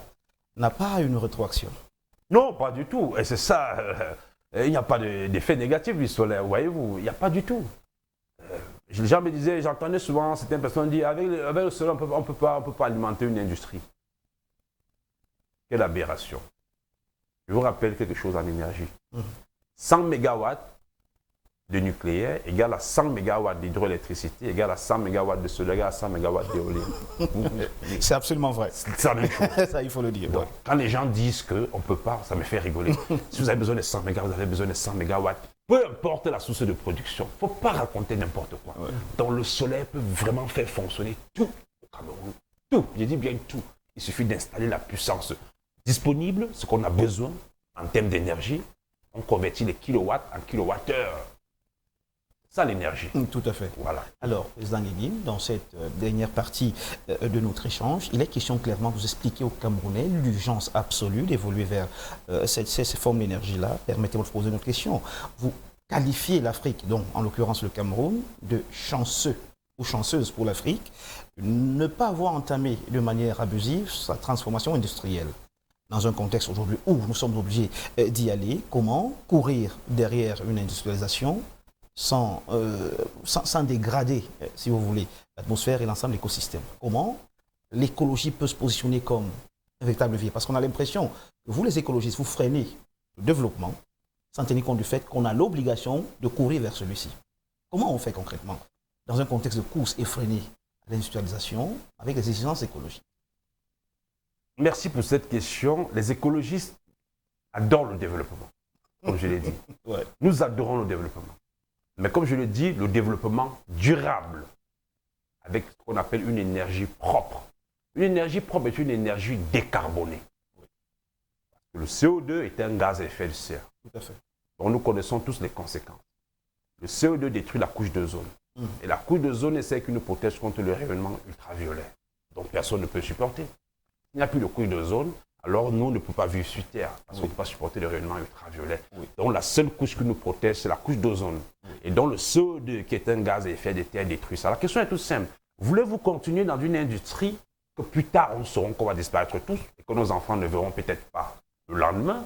J: n'a pas une rétroaction?
B: Non, pas du tout. Et c'est ça, il n'y a pas d'effet négatif du solaire, voyez-vous, il n'y a pas du tout. Les gens me disaient, j'entendais souvent certaines personnes dire, avec le solaire, on ne peut pas alimenter une industrie. Quelle aberration. Je vous rappelle quelque chose en énergie. 100 MW de nucléaire égale à 100 MW d'hydroélectricité, égale à 100 MW de solaire, égale à 100 MW d'éolien.
J: C'est absolument vrai.
B: C'est la même chose.
J: Ça, il faut le dire.
B: Donc, quand les gens disent qu'on ne peut pas, ça me fait rigoler. Si vous avez besoin de 100 MW, vous avez besoin de 100 MW. Peu importe la source de production, il ne faut pas raconter n'importe quoi. Donc le solaire peut vraiment faire fonctionner tout au Cameroun. Tout, je dis bien tout. Il suffit d'installer la puissance disponible, ce qu'on a besoin en termes d'énergie. On convertit les kilowatts en kilowattheures. Ça, l'énergie.
J: Tout à fait.
B: Voilà.
J: Alors, président Guéguine, dans cette dernière partie de notre échange, il est question clairement de vous expliquer aux Camerounais l'urgence absolue d'évoluer vers ces formes d'énergie-là. Permettez-moi de poser une autre question. Vous qualifiez l'Afrique, donc en l'occurrence le Cameroun, de chanceux ou chanceuse pour l'Afrique, ne pas avoir entamé de manière abusive sa transformation industrielle. Dans un contexte aujourd'hui où nous sommes obligés d'y aller, comment courir derrière une industrialisation sans dégrader, si vous voulez, l'atmosphère et l'ensemble de l'écosystème? Comment l'écologie peut se positionner comme un véritable levier? Parce qu'on a l'impression que vous, les écologistes, vous freinez le développement sans tenir compte du fait qu'on a l'obligation de courir vers celui-ci. Comment on fait concrètement dans un contexte de course effrénée à l'industrialisation avec les exigences écologiques?
B: Merci pour cette question. Les écologistes adorent le développement, comme je l'ai dit.
J: Ouais.
B: Nous adorons le développement. Mais comme je l'ai dit, le développement durable, avec ce qu'on appelle une énergie propre. Une énergie propre est une énergie décarbonée. Le CO2 est un gaz à effet de serre.
J: Tout à fait.
B: Donc nous connaissons tous les conséquences. Le CO2 détruit la couche d'ozone. Et la couche d'ozone est celle qui nous protège contre le rayonnement ultraviolet. Donc personne ne peut supporter. Il n'y a plus de couche d'ozone, alors nous ne pouvons pas vivre sur Terre, parce qu'on ne peut pas supporter le rayonnement ultraviolet. Donc la seule couche qui nous protège, c'est la couche d'ozone. Et donc le CO2, qui est un gaz à effet de serre, détruit ça. La question est toute simple. Voulez-vous continuer dans une industrie que plus tard on saura qu'on va disparaître tous et que nos enfants ne verront peut-être pas le lendemain?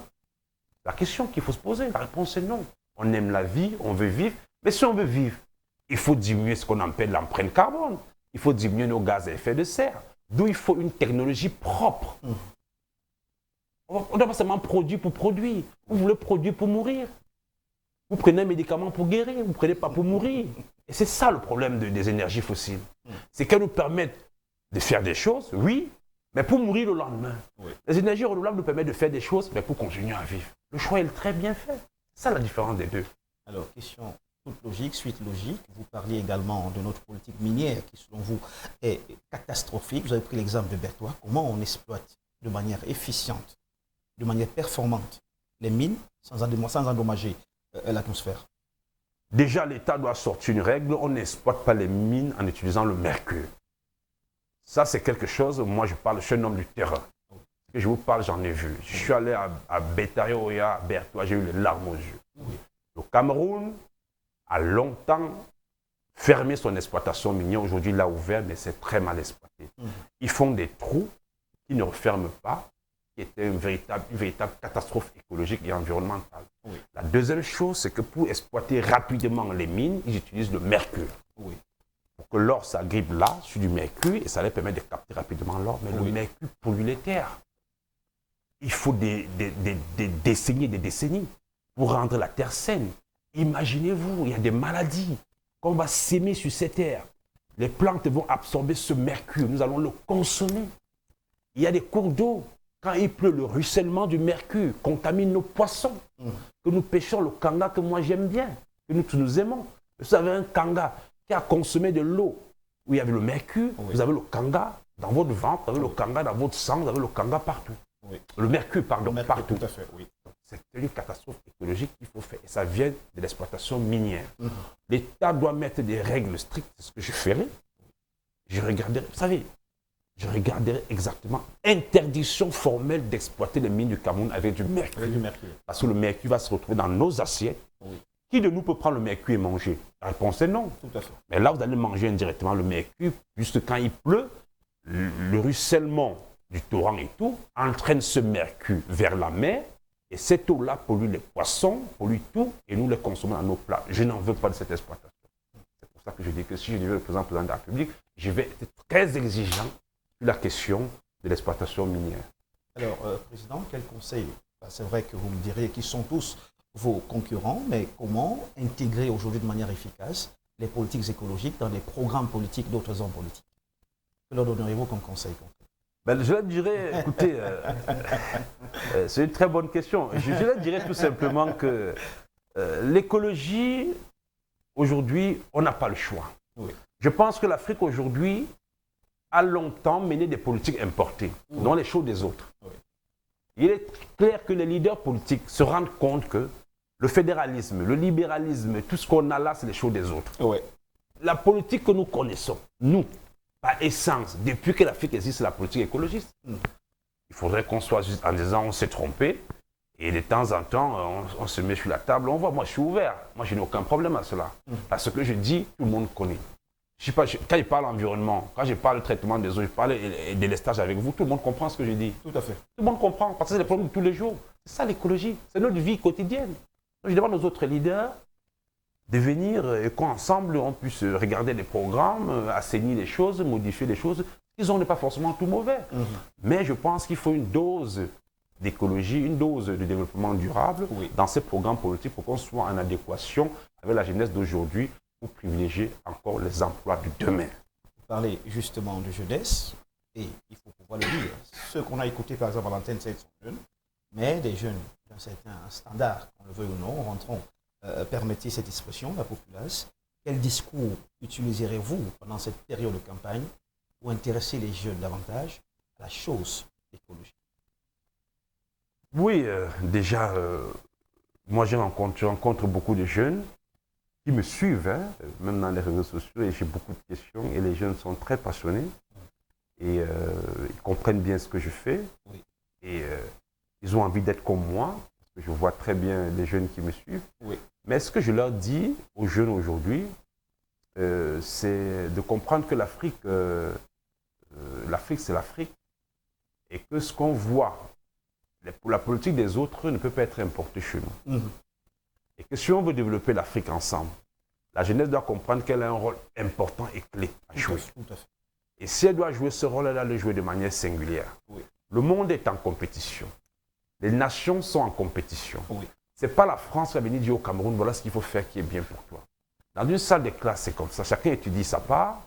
B: La question qu'il faut se poser, la réponse est non. On aime la vie, on veut vivre, mais si on veut vivre, il faut diminuer ce qu'on appelle l'empreinte carbone. Il faut diminuer nos gaz à effet de serre. D'où il faut une technologie propre. On ne doit pas seulement produire pour produire. Vous voulez produire pour mourir. Vous prenez un médicament pour guérir, vous ne prenez pas pour mourir. Et c'est ça le problème des énergies fossiles. C'est qu'elles nous permettent de faire des choses, oui, mais pour mourir le lendemain. Les énergies renouvelables nous permettent de faire des choses, mais pour continuer à vivre. Le choix est très bien fait. C'est ça la différence des deux.
J: Alors, question toute logique, suite logique. Vous parliez également de notre politique minière qui, selon vous, est catastrophique. Vous avez pris l'exemple de Berthois. Comment on exploite de manière efficiente, de manière performante, les mines sans endommager l'atmosphère?
B: Déjà, l'État doit sortir une règle. On n'exploite pas les mines en utilisant le mercure. Ça, c'est quelque chose, moi je suis un homme du terrain. Ce que je vous parle, j'en ai vu. Je suis allé à Betario, à Berthois, j'ai eu les larmes aux yeux. Le Cameroun a longtemps fermé son exploitation minière. Aujourd'hui, il l'a ouvert, mais c'est très mal exploité. Ils font des trous qui ne referment pas, qui était une véritable catastrophe écologique et environnementale. La deuxième chose, c'est que pour exploiter rapidement les mines, ils utilisent le mercure. Pour que l'or s'agrippe là, sur du mercure, et ça leur permet de capter rapidement l'or. Mais le mercure pollue les terres. Il faut des décennies pour rendre la terre saine. Imaginez-vous, il y a des maladies qu'on va s'aimer sur cette terre. Les plantes vont absorber ce mercure, nous allons le consommer. Il y a des cours d'eau. Quand il pleut, le ruissellement du mercure contamine nos poissons. Que nous pêchons le kanga que moi j'aime bien, que nous tous nous aimons. Vous avez un kanga qui a consommé de l'eau où il y avait le mercure, vous avez le kanga dans votre ventre, vous avez le kanga dans votre sang, vous avez le kanga partout. Le mercure, pardon, partout.
J: Tout à fait, oui.
B: C'est une catastrophe écologique qu'il faut faire. Et ça vient de l'exploitation minière. L'État doit mettre des règles strictes, c'est ce que je ferai. Je regarderai, vous savez, je regarderai exactement interdiction formelle d'exploiter les mines du Cameroun avec du mercure. Parce que le mercure va se retrouver dans nos assiettes. Qui de nous peut prendre le mercure et manger? La réponse est non.
J: Tout à fait.
B: Mais là, vous allez manger indirectement le mercure, puisque quand il pleut, le ruissellement du torrent et tout entraîne ce mercure vers la mer. Et cette eau-là pollue les poissons, pollue tout, et nous les consommons dans nos plats. Je n'en veux pas de cette exploitation. C'est pour ça que je dis que si je deviens le président de la République, je vais être très exigeant sur la question de l'exploitation minière.
J: Alors, Président, quel conseil? C'est vrai que vous me direz qu'ils sont tous vos concurrents, mais comment intégrer aujourd'hui de manière efficace les politiques écologiques dans les programmes politiques d'autres hommes politiques? Que leur donneriez-vous comme conseil concret?
B: Ben, je leur dirais, écoutez, c'est une très bonne question. Je leur dirais tout simplement que l'écologie, aujourd'hui, on n'a pas le choix. Je pense que l'Afrique aujourd'hui a longtemps mené des politiques importées, dans les choses des autres. Il est clair que les leaders politiques se rendent compte que le fédéralisme, le libéralisme, tout ce qu'on a là, c'est les choses des autres. La politique que nous connaissons, nous, par essence, depuis que l'Afrique existe, c'est la politique écologiste. Il faudrait qu'on soit juste en disant on s'est trompé et de temps en temps, on se met sur la table, on voit, moi je suis ouvert, moi je n'ai aucun problème à cela. Parce que je dis, tout le monde connaît. Je sais pas, quand je parle environnement, quand je parle traitement des eaux, je parle de délestage avec vous, tout le monde comprend ce que je dis.
J: Tout à fait.
B: Tout le monde comprend, parce que c'est les problèmes de tous les jours. C'est ça l'écologie, c'est notre vie quotidienne. Donc, je demande aux autres leaders de venir et qu'ensemble on puisse regarder les programmes, assainir les choses, modifier les choses. Ils n'est pas forcément tout mauvais. Mais je pense qu'il faut une dose d'écologie, une dose de développement durable dans ces programmes politiques pour qu'on soit en adéquation avec la jeunesse d'aujourd'hui pour privilégier encore les emplois de demain.
J: Vous parlez justement de jeunesse et il faut pouvoir le dire. Ceux qu'on a écoutés par exemple à l'antenne, c'est sont jeunes, mais des jeunes d'un certain standard, qu'on le veuille ou non, rentrons. Permettez cette expression, la populace. Quel discours utiliserez-vous pendant cette période de campagne pour intéresser les jeunes davantage à la chose écologique?
B: Oui, déjà, moi je rencontre beaucoup de jeunes qui me suivent, hein, même dans les réseaux sociaux, et j'ai beaucoup de questions, et les jeunes sont très passionnés, et ils comprennent bien ce que je fais, et ils ont envie d'être comme moi, parce que je vois très bien les jeunes qui me suivent. Mais ce que je leur dis aux jeunes aujourd'hui, c'est de comprendre que l'Afrique, c'est l'Afrique, et que ce qu'on voit, la politique des autres ne peut pas être importée chez nous. Et que si on veut développer l'Afrique ensemble, la jeunesse doit comprendre qu'elle a un rôle important et clé à jouer. Et si elle doit jouer ce rôle, elle doit le jouer de manière singulière. Le monde est en compétition. Les nations sont en compétition. Ce n'est pas la France qui va venir dire au Cameroun, voilà ce qu'il faut faire qui est bien pour toi. Dans une salle de classe, c'est comme ça. Chacun étudie sa part.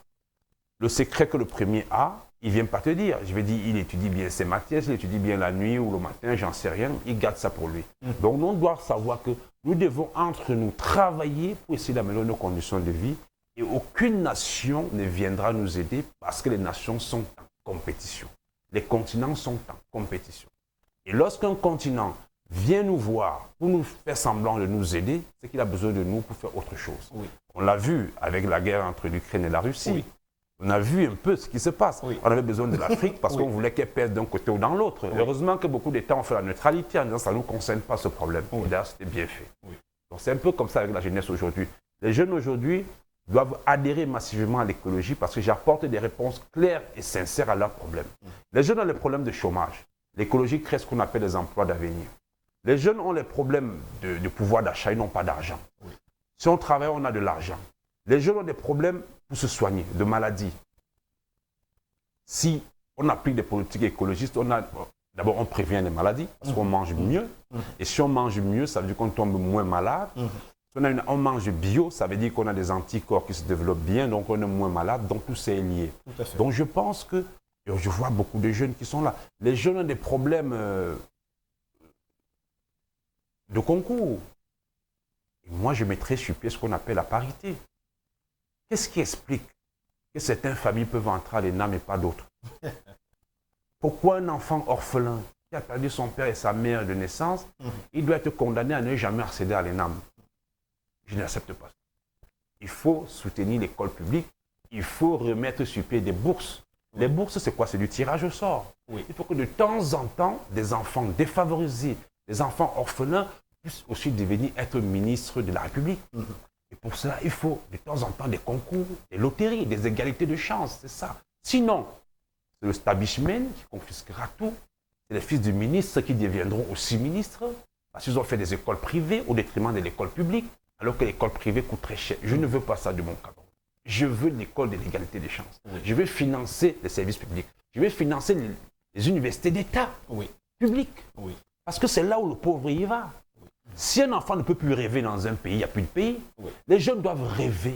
B: Le secret que le premier a, il ne vient pas te dire. Je vais dire, il étudie bien ses matières, il étudie bien la nuit ou le matin, j'en sais rien. Il garde ça pour lui. Donc, nous, on doit savoir que nous devons entre nous travailler pour essayer d'améliorer nos conditions de vie. Et aucune nation ne viendra nous aider parce que les nations sont en compétition. Les continents sont en compétition. Et lorsqu'un continent vient nous voir pour nous faire semblant de nous aider, c'est qu'il a besoin de nous pour faire autre chose. On l'a vu avec la guerre entre l'Ukraine et la Russie. On a vu un peu ce qui se passe. On avait besoin de l'Afrique parce qu'on voulait qu'elle pèse d'un côté ou dans l'autre. Heureusement que beaucoup d'États ont fait la neutralité en disant que ça ne nous concerne pas ce problème. Et d'ailleurs, c'était bien fait. Donc c'est un peu comme ça avec la jeunesse aujourd'hui. Les jeunes aujourd'hui doivent adhérer massivement à l'écologie parce que j'apporte des réponses claires et sincères à leurs problèmes. Les jeunes ont les problèmes de chômage. L'écologie crée ce qu'on appelle les emplois d'avenir. Les jeunes ont les problèmes de pouvoir d'achat, ils n'ont pas d'argent. Si on travaille, on a de l'argent. Les jeunes ont des problèmes pour se soigner, de maladies. Si on applique des politiques écologistes, d'abord on prévient les maladies, parce qu'on mange mieux. Et si on mange mieux, ça veut dire qu'on tombe moins malade. Si on mange bio, ça veut dire qu'on a des anticorps qui se développent bien, donc on est moins malade, donc tout ça est lié. Donc je pense que Et je vois beaucoup de jeunes qui sont là. Les jeunes ont des problèmes de concours. Et moi, je mettrais sur pied ce qu'on appelle la parité. Qu'est-ce qui explique que certaines familles peuvent entrer à l'ENA mais pas d'autres? Pourquoi un enfant orphelin qui a perdu son père et sa mère de naissance, il doit être condamné à ne jamais accéder à l'ENAM? Je n'accepte pas ça. Il faut soutenir l'école publique, il faut remettre sur pied des bourses. Les bourses, c'est quoi? C'est du tirage au sort. Il faut que de temps en temps, des enfants défavorisés, des enfants orphelins puissent aussi devenir être ministres de la République. Et pour cela, il faut de temps en temps des concours, des loteries, des égalités de chance, c'est ça. Sinon, c'est le establishment qui confisquera tout. C'est les fils du ministre qui deviendront aussi ministres parce qu'ils ont fait des écoles privées au détriment de l'école publique, alors que l'école privée coûte très cher. Je ne veux pas ça de mon Cameroun. Je veux l'école de l'égalité des chances. Je veux financer les services publics. Je veux financer les universités d'État publiques. Parce que c'est là où le pauvre y va. Si un enfant ne peut plus rêver dans un pays, il n'y a plus de pays. Les jeunes doivent rêver,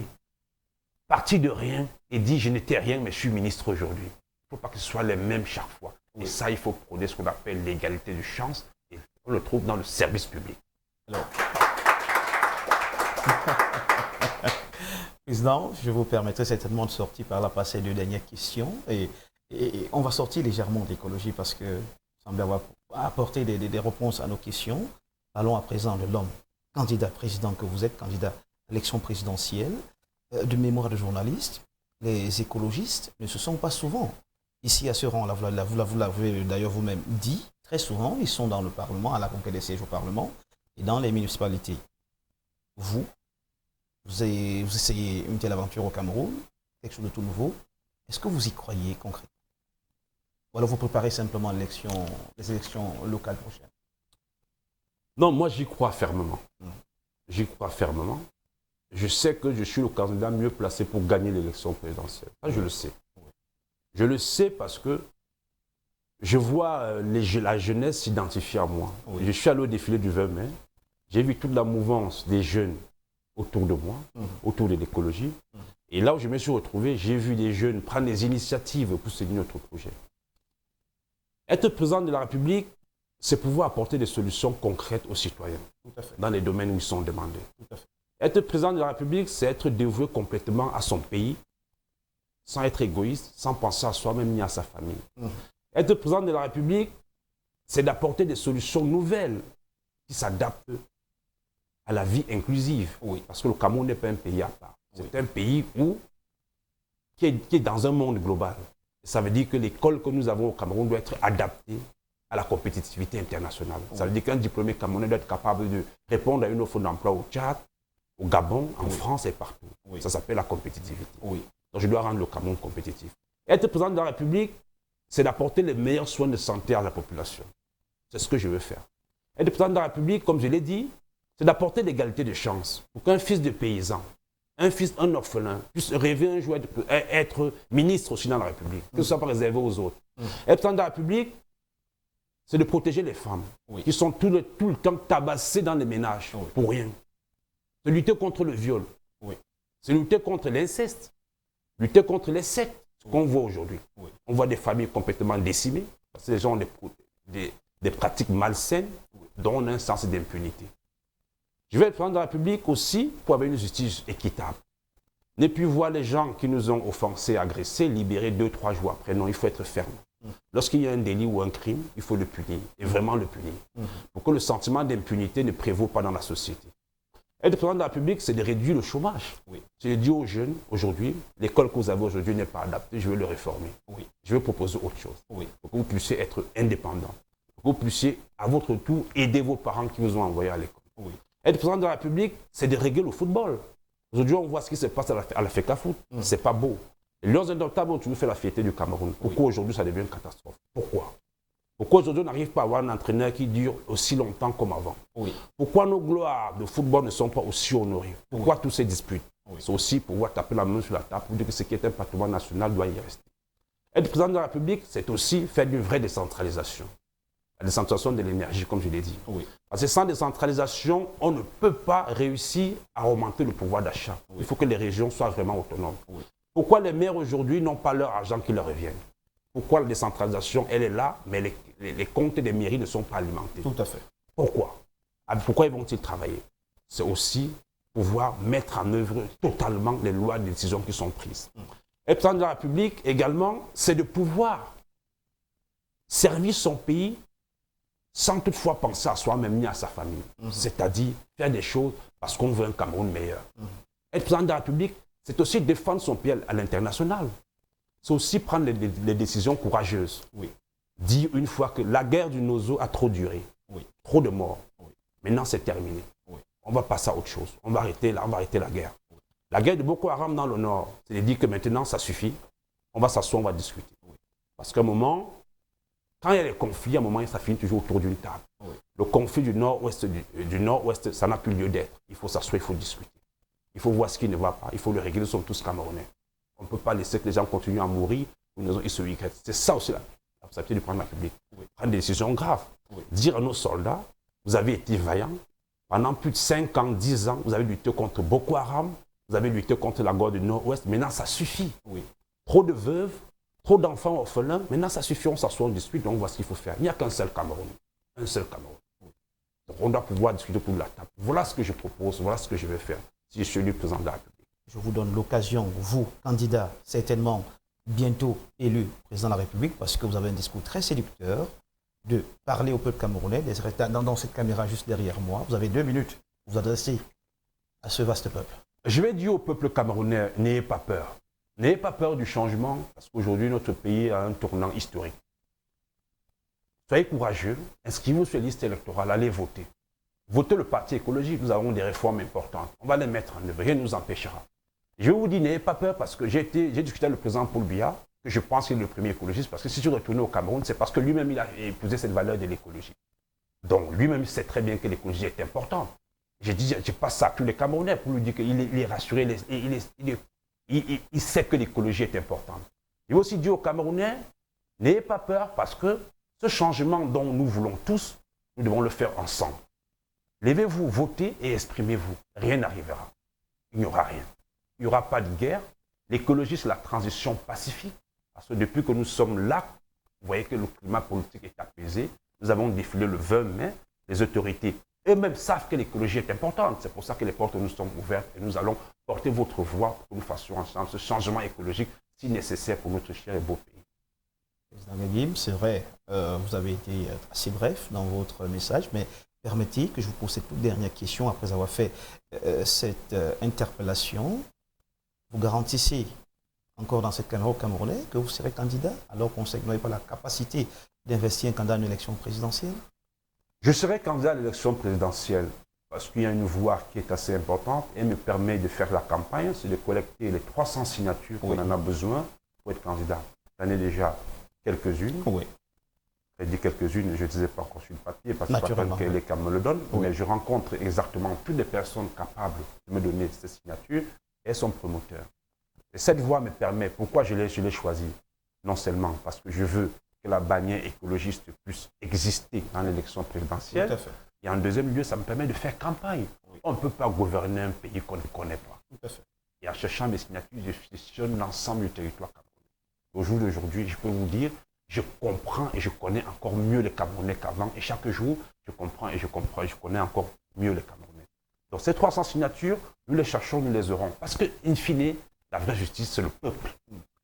B: partir de rien et dire je n'étais rien mais je suis ministre aujourd'hui. Il ne faut pas que ce soit les mêmes chaque fois. Et ça, il faut prôner ce qu'on appelle l'égalité de chance. Et on le trouve dans le service public.
J: Alors, Président, je vous permettrai certainement de sortir par là, passer deux dernières questions. Et on va sortir légèrement de l'écologie parce que vous semblez avoir apporté des réponses à nos questions. Parlons à présent de l'homme, candidat président que vous êtes, candidat à l'élection présidentielle, de mémoire de journaliste. Les écologistes ne se sont pas souvent ici à ce rang-là. Vous l'avez d'ailleurs vous-même dit, très souvent, ils sont dans le Parlement, à la conquête des sièges au Parlement et dans les municipalités. Vous essayez une telle aventure au Cameroun, quelque chose de tout nouveau. Est-ce que vous y croyez concrètement? Ou alors vous préparez simplement les élections locales prochaines?
B: Non, moi j'y crois fermement. J'y crois fermement. Je sais que je suis le candidat mieux placé pour gagner l'élection présidentielle. Ça, je le sais. Je le sais parce que je vois la jeunesse s'identifier à moi. Je suis allé au défilé du 20 mai. J'ai vu toute la mouvance des jeunes autour de moi, autour de l'écologie. Et là où je me suis retrouvé, j'ai vu des jeunes prendre des initiatives pour soutenir notre projet. Être président de la République, c'est pouvoir apporter des solutions concrètes aux citoyens dans les domaines où ils sont demandés. Être président de la République, c'est être dévoué complètement à son pays, sans être égoïste, sans penser à soi-même ni à sa famille. Être président de la République, c'est d'apporter des solutions nouvelles qui s'adaptent à la vie inclusive. Parce que le Cameroun n'est pas un pays à part. C'est un pays qui est dans un monde global. Ça veut dire que l'école que nous avons au Cameroun doit être adaptée à la compétitivité internationale. Ça veut dire qu'un diplômé camerounais doit être capable de répondre à une offre d'emploi au Tchad, au Gabon, en France et partout. Ça s'appelle la compétitivité. Donc je dois rendre le Cameroun compétitif. Être président de la République, c'est d'apporter les meilleurs soins de santé à la population. C'est ce que je veux faire. Être président de la République, comme je l'ai dit, c'est d'apporter l'égalité de chance pour qu'un fils de paysan, un orphelin, puisse rêver un jour être ministre aussi dans la République, que ce soit pas réservé aux autres. Être président de la République, c'est de protéger les femmes qui sont tout le temps tabassées dans les ménages pour rien. C'est lutter contre le viol. C'est lutter contre l'inceste. Lutter contre les sectes, ce qu'on voit aujourd'hui. On voit des familles complètement décimées parce que les gens ont des pratiques malsaines dont on a un sens d'impunité. Je vais être président de la République aussi pour avoir une justice équitable. Ne plus voir les gens qui nous ont offensés, agressés, libérés 2-3 jours après. Non, il faut être ferme. Lorsqu'il y a un délit ou un crime, il faut le punir, et vraiment le punir, pour que le sentiment d'impunité ne prévaut pas dans la société. Être président de la République, c'est de réduire le chômage. C'est de dire aux jeunes, aujourd'hui, l'école que vous avez aujourd'hui n'est pas adaptée, je veux le réformer. Je veux proposer autre chose, pour que vous puissiez être indépendant, pour que vous puissiez, à votre tour, aider vos parents qui vous ont envoyé à l'école. Être président de la République, c'est de régler le football. Aujourd'hui, on voit ce qui se passe à la FECAFOOT. C'est pas beau. Les Lions indomptables ont toujours fait la fierté du Cameroun. Pourquoi aujourd'hui ça devient une catastrophe? Pourquoi aujourd'hui on n'arrive pas à avoir un entraîneur qui dure aussi longtemps comme avant? Pourquoi nos gloires de football ne sont pas aussi honorées? Pourquoi tous ces disputes? C'est aussi pouvoir taper la main sur la table pour dire que ce qui est un patrimoine national doit y rester. Être président de la République, c'est aussi faire une vraie décentralisation. La décentralisation de l'énergie, comme je l'ai dit. Parce que sans décentralisation, on ne peut pas réussir à augmenter le pouvoir d'achat. Il faut que les régions soient vraiment autonomes. Pourquoi les maires aujourd'hui n'ont pas leur argent qui leur revient? pourquoi la décentralisation, elle est là, mais les comptes des mairies ne sont pas alimentés.
J: Tout à fait.
B: Pourquoi? Pourquoi ils vont-ils travailler? C'est aussi pouvoir mettre en œuvre totalement les lois et les décisions qui sont prises. Et le président de la République, également, c'est de pouvoir servir son pays sans toutefois penser à soi-même ni à sa famille. C'est-à-dire faire des choses parce qu'on veut un Cameroun meilleur. Être président de la République, c'est aussi défendre son pays à l'international. C'est aussi prendre les décisions courageuses.
J: Oui.
B: Dire une fois que la guerre du Nozo a trop duré.
J: Oui.
B: Trop de morts.
J: Oui.
B: Maintenant, c'est terminé.
J: Oui.
B: On va passer à autre chose. On va arrêter la guerre. Oui. La guerre de Boko Haram dans le nord, c'est de dire que maintenant, ça suffit. On va s'asseoir, on va discuter. Oui. Parce qu'à un moment, quand il y a des conflits, à un moment, ça finit toujours autour d'une table. Oui. Le conflit du nord-ouest, ça n'a plus lieu d'être. Il faut s'asseoir, il faut discuter. Il faut voir ce qui ne va pas. Il faut le régler. Nous sommes tous Camerounais. On ne peut pas laisser que les gens continuent à mourir. Ils se regrettent. C'est ça aussi la responsabilité du président de la République. Oui. Prendre des décisions graves. Oui. Dire à nos soldats, vous avez été vaillants. Pendant plus de 5 ans, 10 ans, vous avez lutté contre Boko Haram. Vous avez lutté contre la guerre du Nord-Ouest. Maintenant, ça suffit. Oui. Trop de veuves, trop d'enfants orphelins. Maintenant, ça suffit. On s'assoit, on discute, on voit ce qu'il faut faire. Il n'y a qu'un seul Cameroun. Un seul Cameroun. Oui. Donc, on doit pouvoir discuter autour de la table. Voilà ce que je propose. Voilà ce que je vais faire si je suis élu président de la République.
J: Je vous donne l'occasion, vous, candidat, certainement bientôt élu président de la République, parce que vous avez un discours très séducteur, de parler au peuple camerounais, dans cette caméra juste derrière moi. Vous avez 2 minutes pour vous adresser à ce vaste peuple.
B: Je vais dire au peuple camerounais, n'ayez pas peur. N'ayez pas peur du changement, parce qu'aujourd'hui, notre pays a un tournant historique. Soyez courageux, inscrivez-vous sur la liste électorale, allez voter. Votez le parti écologique, nous avons des réformes importantes. On va les mettre en œuvre, rien ne nous empêchera. Je vous dis, n'ayez pas peur, parce que j'ai discuté avec le président Paul Biya, que je pense qu'il est le premier écologiste, parce que si je retourne au Cameroun, c'est parce que lui-même, il a épousé cette valeur de l'écologie. Donc, lui-même, il sait très bien que l'écologie est importante. J'ai dit, je passe ça à tous les Camerounais pour lui dire qu'il est rassuré, il sait que l'écologie est importante. Je vais aussi dire aux Camerounais, n'ayez pas peur, parce que ce changement dont nous voulons tous, nous devons le faire ensemble. Levez-vous, votez et exprimez-vous. Rien n'arrivera. Il n'y aura rien. Il n'y aura pas de guerre. L'écologie, c'est la transition pacifique. Parce que depuis que nous sommes là, vous voyez que le climat politique est apaisé. Nous avons défilé le 20 mai. Les autorités eux-mêmes savent que l'écologie est importante. C'est pour ça que les portes nous sont ouvertes et nous allons porter votre voix pour que nous fassions ensemble ce changement écologique si nécessaire pour notre cher et beau pays.
J: Président Gagim, c'est vrai, vous avez été assez bref dans votre message, mais permettez que je vous pose cette toute dernière question après avoir fait cette interpellation. Vous garantissez encore dans cette caméra au Camerounais que vous serez candidat alors qu'on sait que vous n'avez pas la capacité d'investir un candidat à une élection présidentielle?
B: Je serai candidat à l'élection présidentielle parce qu'il y a une voie qui est assez importante et me permet de faire la campagne, c'est de collecter les 300 signatures qu'on en a besoin pour être candidat. J'en ai déjà quelques-unes.
J: Oui.
B: Je dis quelques-unes, je ne disais pas encore sur le papier parce que c'est pas que les me le donnent, mais je rencontre exactement toutes les personnes capables de me donner ces signatures et son promoteur. Et cette voie me permet, pourquoi je l'ai choisi? Non seulement parce que je veux que la bannière écologiste puisse exister dans l'élection présidentielle.
J: Tout à fait.
B: Et en deuxième lieu, ça me permet de faire campagne. Oui. On ne peut pas gouverner un pays qu'on ne connaît pas.
J: Tout à fait.
B: Et en cherchant mes signatures, je sillonne l'ensemble du territoire camerounais. Au jour d'aujourd'hui, je peux vous dire, je comprends et je connais encore mieux les Camerounais qu'avant. Et chaque jour, je comprends et je connais encore mieux les Camerounais. Donc ces 300 signatures, nous les cherchons, nous les aurons. Parce que, in fine, la vraie justice, c'est le peuple.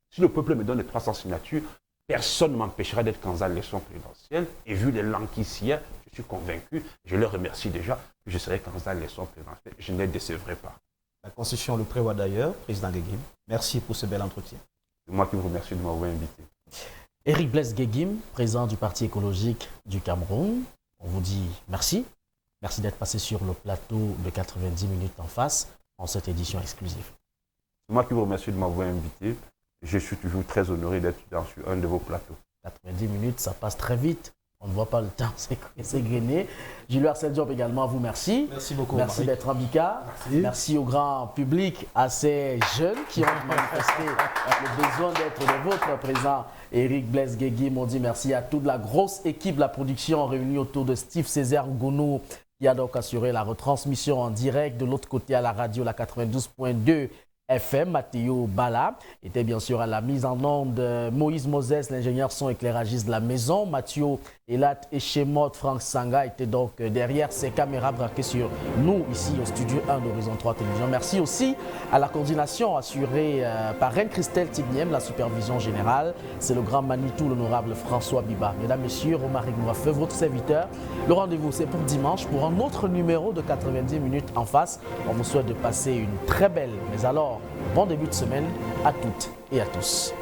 B: Si le peuple me donne les 300 signatures, personne ne m'empêchera d'être candidat à l'élection présidentielle. Et vu les langues qui s'y est, je suis convaincu, je leur remercie déjà, que je serai candidat à l'élection présidentielle. Je ne les décevrai pas.
J: La Constitution le prévoit d'ailleurs, Président Gagim. Merci pour ce bel entretien.
B: C'est moi qui vous remercie de m'avoir invité.
A: Éric Blaise Gagim, président du Parti écologique du Cameroun. On vous dit merci. Merci d'être passé sur le plateau de 90 minutes en face en cette édition exclusive.
B: C'est moi qui vous remercie de m'avoir invité. Je suis toujours très honoré d'être sur un de vos plateaux.
A: 90 minutes, ça passe très vite. On ne voit pas le temps s'égrener. Julien Arcel-Diop également, vous merci.
J: Merci beaucoup.
A: Merci d'être Bika. Merci au grand public, à ces jeunes qui ont manifesté le besoin d'être de votre président Éric Blaise Gagim. On dit merci à toute la grosse équipe de la production réunie autour de Steve Césaire Gounou qui a donc assuré la retransmission en direct de l'autre côté à la radio, la 92.2. FM. Mathéo Bala était bien sûr à la mise en onde. Moïse Moses, l'ingénieur son éclairagiste de la maison. Mathieu Elat et Shemot Franck Sanga étaient donc derrière ces caméras braquées sur nous ici au studio 1 d'Horizon 3 Télévision. Merci aussi à la coordination assurée par Reine-Christelle Tigniem, la supervision générale. C'est le grand Manitou, l'honorable François Biba. Mesdames, Messieurs, Romaric Moifeu, votre serviteur. Le rendez-vous, c'est pour dimanche pour un autre numéro de 90 minutes en face. On vous souhaite de passer une très belle, mais alors, bon début de semaine à toutes et à tous.